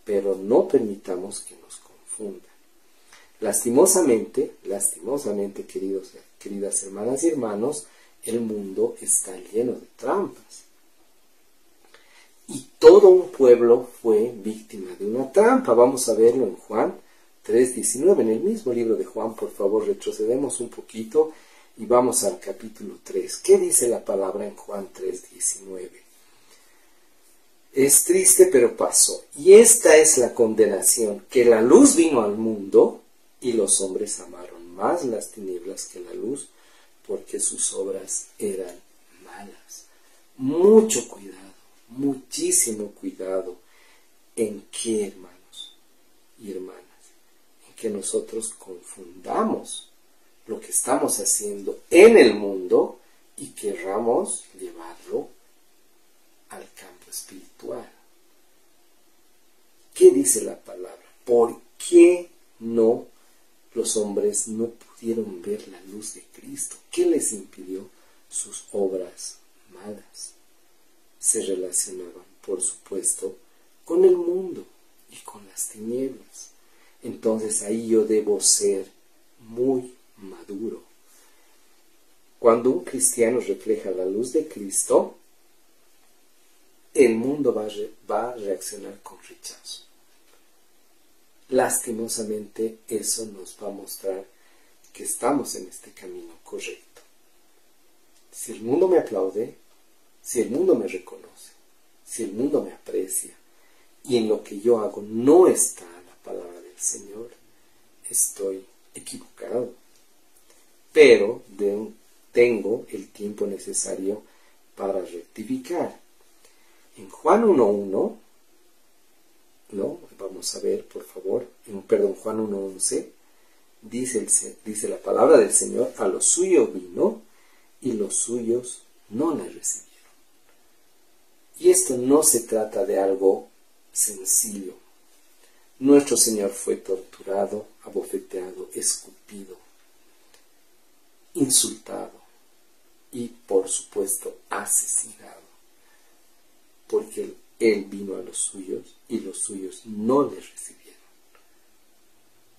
pero no permitamos que nos confunda. Lastimosamente, queridas hermanas y hermanos, el mundo está lleno de trampas. Y todo un pueblo fue víctima de una trampa. Vamos a verlo en Juan 3:19, en el mismo libro de Juan. Por favor, retrocedemos un poquito y vamos al capítulo 3. ¿Qué dice la palabra en Juan 3:19? Es triste, pero pasó. Y esta es la condenación, que la luz vino al mundo y los hombres amaron más las tinieblas que la luz, porque sus obras eran malas. Mucho cuidado, muchísimo cuidado en qué, hermanos y hermanas, en que nosotros confundamos lo que estamos haciendo en el mundo y querramos llevarlo al campo espiritual. ¿Qué dice la palabra? ¿Por qué los hombres no pudieron ver la luz de Cristo? ¿Qué les impidió? Sus obras malas. Se relacionaban, por supuesto, con el mundo y con las tinieblas. Entonces ahí yo debo ser muy maduro. Cuando un cristiano refleja la luz de Cristo, el mundo va a reaccionar con rechazo. Lastimosamente, eso nos va a mostrar que estamos en este camino correcto. Si el mundo me aplaude, si el mundo me reconoce, si el mundo me aprecia, y en lo que yo hago no está la palabra del Señor, estoy equivocado. Pero tengo el tiempo necesario para rectificar. En Juan 1:1, vamos a ver, por favor, Juan 1:11, dice la palabra del Señor: a los suyos vino y los suyos no le recibieron. Y esto no se trata de algo sencillo. Nuestro Señor fue torturado, abofeteado, escupido, insultado y, por supuesto, asesinado, porque Él vino a los suyos y los suyos no le recibieron.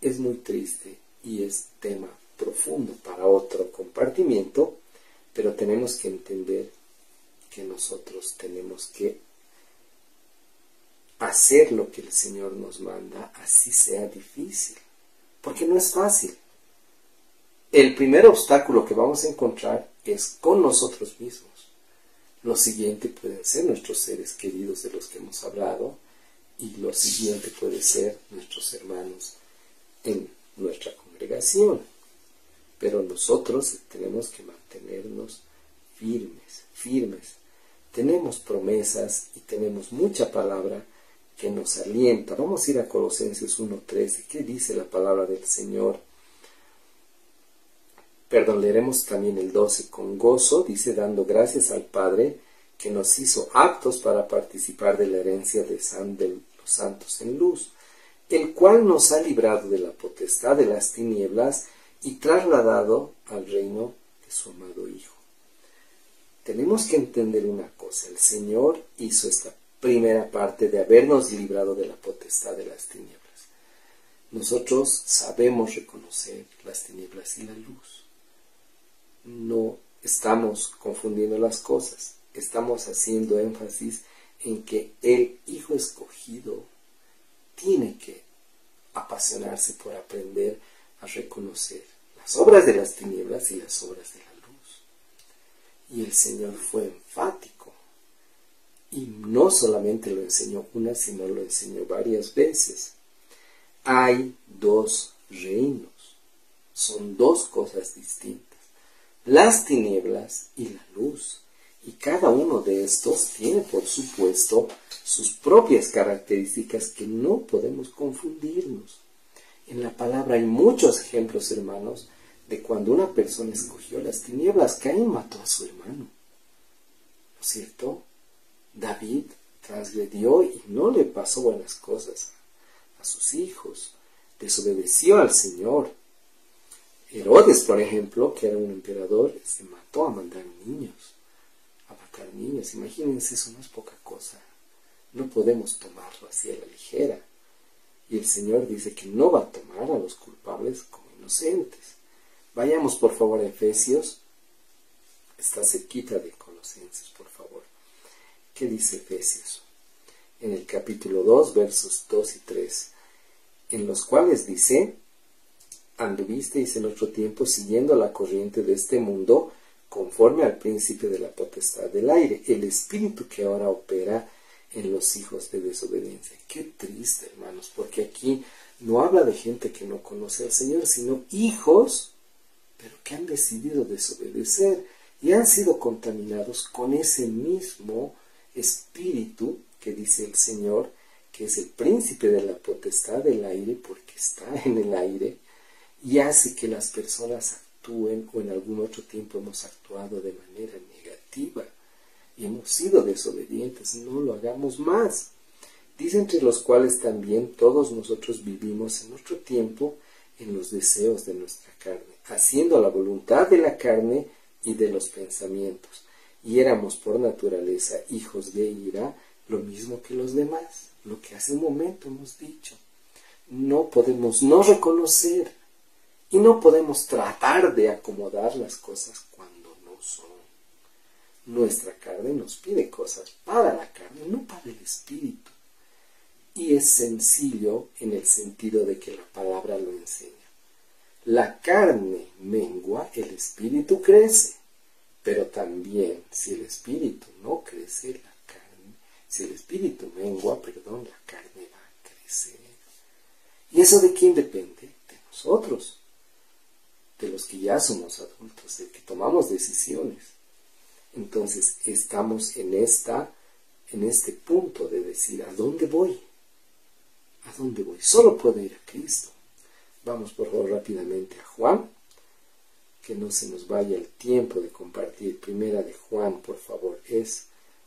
Es muy triste y es tema profundo para otro compartimiento, pero tenemos que entender que nosotros tenemos que hacer lo que el Señor nos manda, así sea difícil, porque no es fácil. El primer obstáculo que vamos a encontrar es con nosotros mismos. Lo siguiente pueden ser nuestros seres queridos de los que hemos hablado Y lo siguiente puede ser nuestros hermanos en nuestra congregación. Pero nosotros tenemos que mantenernos firmes. Tenemos promesas y tenemos mucha palabra que nos alienta. Vamos a ir a Colosenses 1:13. ¿Qué dice la palabra del Señor? Perdón, leeremos también el 12. Con gozo, dice, dando gracias al Padre que nos hizo aptos para participar de la herencia de los santos en luz, el cual nos ha librado de la potestad de las tinieblas y trasladado al reino de su amado Hijo. Tenemos que entender una cosa: el Señor hizo esta primera parte de habernos librado de la potestad de las tinieblas. Nosotros sabemos reconocer las tinieblas y la luz. No estamos confundiendo las cosas. Estamos haciendo énfasis en que el Hijo escogido tiene que apasionarse por aprender a reconocer las obras de las tinieblas y las obras de la luz. Y el Señor fue enfático. Y no solamente lo enseñó una, sino lo enseñó varias veces. Hay dos reinos. Son dos cosas distintas: las tinieblas y la luz. Y cada uno de estos tiene, por supuesto, sus propias características que no podemos confundirnos. En la palabra hay muchos ejemplos, hermanos, de cuando una persona escogió las tinieblas. Caín mató a su hermano, ¿no es cierto? David transgredió y no le pasó buenas cosas a sus hijos. Desobedeció al Señor. Herodes, por ejemplo, que era un emperador, se mató a matar niños. Imagínense, eso no es poca cosa. No podemos tomarlo así a la ligera. Y el Señor dice que no va a tomar a los culpables como inocentes. Vayamos por favor a Efesios. Está cerquita de Colosenses, por favor. ¿Qué dice Efesios? En el capítulo 2, versos 2 y 3. En los cuales dice: anduvisteis en otro tiempo siguiendo la corriente de este mundo, conforme al príncipe de la potestad del aire, el espíritu que ahora opera en los hijos de desobediencia. Qué triste, hermanos, porque aquí no habla de gente que no conoce al Señor, sino hijos, pero que han decidido desobedecer y han sido contaminados con ese mismo espíritu que dice el Señor, que es el príncipe de la potestad del aire, porque está en el aire y hace que las personas actúen, o en algún otro tiempo hemos actuado de manera negativa y hemos sido desobedientes. No lo hagamos más. Dice: entre los cuales también todos nosotros vivimos en nuestro tiempo en los deseos de nuestra carne, haciendo la voluntad de la carne y de los pensamientos, y éramos por naturaleza hijos de ira, lo mismo que los demás. Lo que hace un momento hemos dicho. No podemos no reconocer y no podemos tratar de acomodar las cosas cuando no son. Nuestra carne nos pide cosas para la carne, no para el espíritu. Y es sencillo en el sentido de que la palabra lo enseña. La carne mengua, el espíritu crece. Pero también, si el espíritu no crece, la carne, si el espíritu mengua, la carne va a crecer. ¿Y eso de quién depende? De nosotros, de los que ya somos adultos, de que tomamos decisiones. Entonces estamos en este punto de decir: ¿a dónde voy? ¿A dónde voy? Solo puedo ir a Cristo. Vamos por favor rápidamente a Juan, que no se nos vaya el tiempo de compartir. Primera de Juan, por favor. Es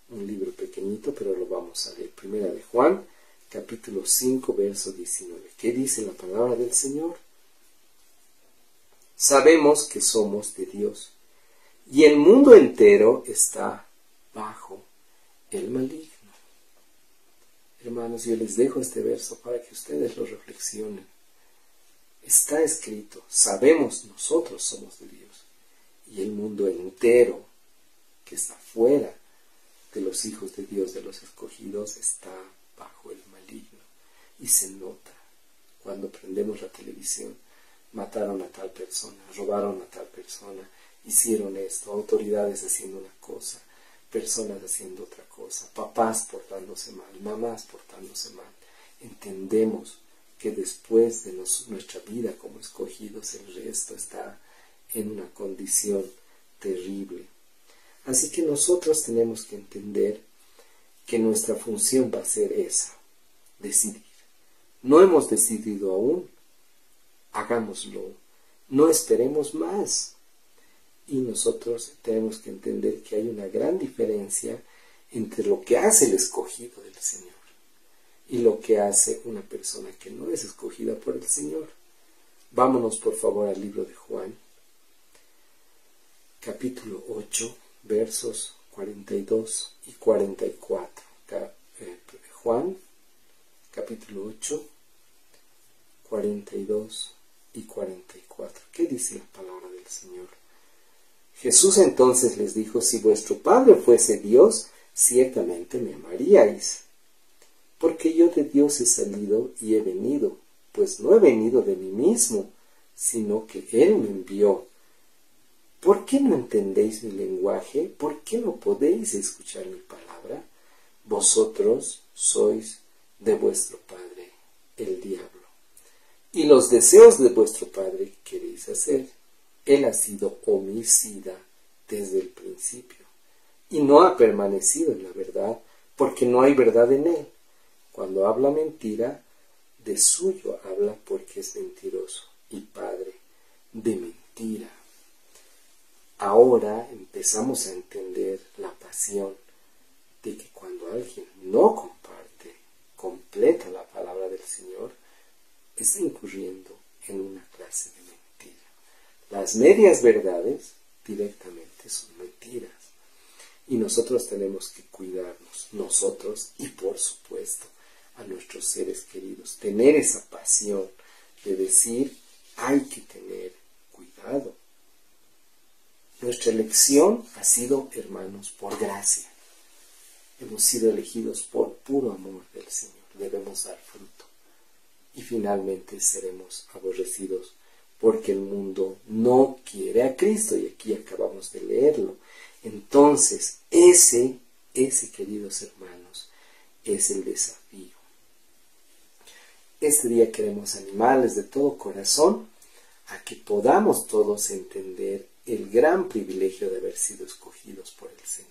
un libro pequeñito, pero lo vamos a leer. Primera de Juan, capítulo 5, verso 19. ¿Qué dice la palabra del Señor? Sabemos que somos de Dios, y el mundo entero está bajo el maligno. Hermanos, yo les dejo este verso para que ustedes lo reflexionen. Está escrito: sabemos, nosotros somos de Dios, y el mundo entero que está fuera de los hijos de Dios, de los escogidos, está bajo el maligno. Y se nota cuando prendemos la televisión: mataron a tal persona, robaron a tal persona, hicieron esto, autoridades haciendo una cosa, personas haciendo otra cosa, papás portándose mal, mamás portándose mal. entendemos que después de nuestra vida como escogidos, el resto está en una condición terrible. Así que nosotros tenemos que entender que nuestra función va a ser esa, decidir. No hemos decidido aún, hagámoslo, no esperemos más. Y nosotros tenemos que entender que hay una gran diferencia entre lo que hace el escogido del Señor y lo que hace una persona que no es escogida por el Señor. Vámonos por favor al libro de Juan, capítulo 8, versos 42 y 44. Juan, capítulo 8, 42 y 44. ¿Qué dice la palabra del Señor? Jesús entonces les dijo: si vuestro Padre fuese Dios, ciertamente me amaríais, porque yo de Dios he salido y he venido, pues no he venido de mí mismo, sino que Él me envió. ¿Por qué no entendéis mi lenguaje? ¿Por qué no podéis escuchar mi palabra? Vosotros sois de vuestro padre, el diablo, y los deseos de vuestro padre queréis hacer. Él ha sido homicida desde el principio, y no ha permanecido en la verdad, porque no hay verdad en él. Cuando habla mentira, de suyo habla porque es mentiroso y padre de mentira. Ahora empezamos a entender la pasión de que cuando alguien no comparte, completa la palabra del Señor, está incurriendo en una clase de mentira. Las medias verdades directamente son mentiras. Y nosotros tenemos que cuidarnos, nosotros y por supuesto a nuestros seres queridos. Tener esa pasión de decir, hay que tener cuidado. Nuestra elección ha sido, hermanos, por gracia. Hemos sido elegidos por puro amor del Señor. Debemos dar fruto. Y finalmente seremos aborrecidos porque el mundo no quiere a Cristo. Y aquí acabamos de leerlo. Entonces, ese, queridos hermanos, es el desafío. Este día queremos animarles de todo corazón a que podamos todos entender el gran privilegio de haber sido escogidos por el Señor.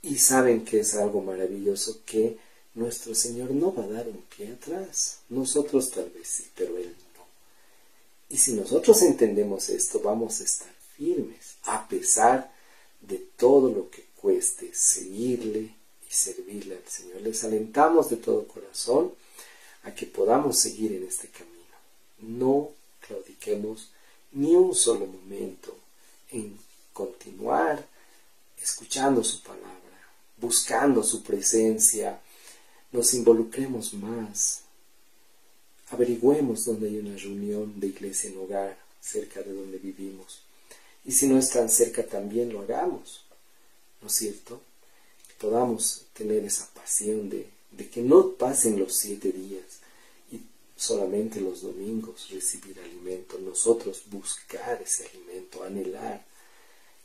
Y saben que es algo maravilloso, que nuestro Señor no va a dar un pie atrás. Nosotros tal vez sí, pero Él no. Y si nosotros entendemos esto, vamos a estar firmes, a pesar de todo lo que cueste seguirle y servirle al Señor. Les alentamos de todo corazón a que podamos seguir en este camino. No claudiquemos ni un solo momento en continuar escuchando su palabra, buscando su presencia. Nos involucremos más. Averigüemos dónde hay una reunión de iglesia en hogar cerca de donde vivimos. Y si no es tan cerca, también lo hagamos, ¿no es cierto? Que podamos tener esa pasión de que no pasen los 7 días y solamente los domingos recibir alimento. Nosotros buscar ese alimento, anhelar,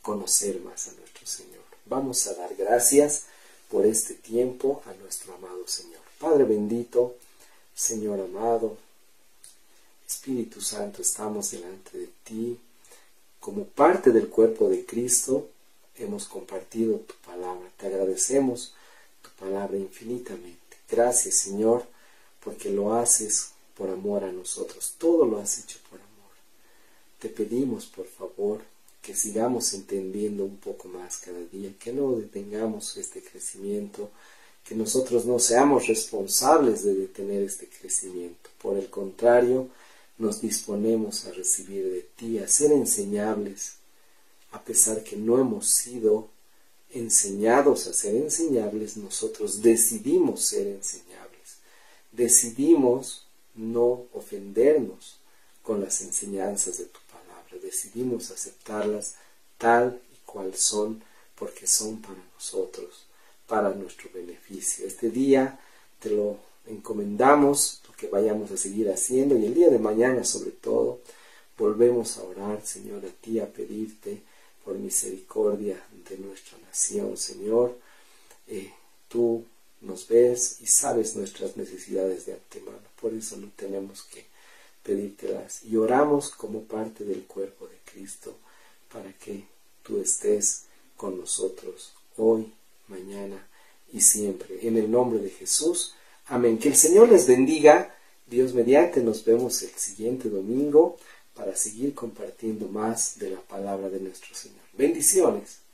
conocer más a nuestro Señor. Vamos a dar gracias por este tiempo a nuestro amado Señor. Padre bendito, Señor amado, Espíritu Santo, estamos delante de ti. Como parte del cuerpo de Cristo, hemos compartido tu palabra. Te agradecemos tu palabra infinitamente. Gracias, Señor, porque lo haces por amor a nosotros. Todo lo has hecho por amor. Te pedimos, por favor, que sigamos entendiendo un poco más cada día, que no detengamos este crecimiento, que nosotros no seamos responsables de detener este crecimiento. Por el contrario, nos disponemos a recibir de ti, a ser enseñables, a pesar que no hemos sido enseñados a ser enseñables, nosotros decidimos ser enseñables. Decidimos no ofendernos con las enseñanzas de tu palabra. Decidimos aceptarlas tal y cual son, porque son para nosotros, para nuestro beneficio. Este día te lo encomendamos, que vayamos a seguir haciendo, y el día de mañana sobre todo volvemos a orar, Señor, a ti, a pedirte por misericordia de nuestra nación, Señor. Tú nos nos ves y sabes nuestras necesidades de antemano. Por eso no tenemos que pedírtelas. Y oramos como parte del cuerpo de Cristo para que tú estés con nosotros hoy, mañana y siempre. En el nombre de Jesús. Amén. Que el Señor les bendiga. Dios mediante, nos vemos el siguiente domingo para seguir compartiendo más de la palabra de nuestro Señor. Bendiciones.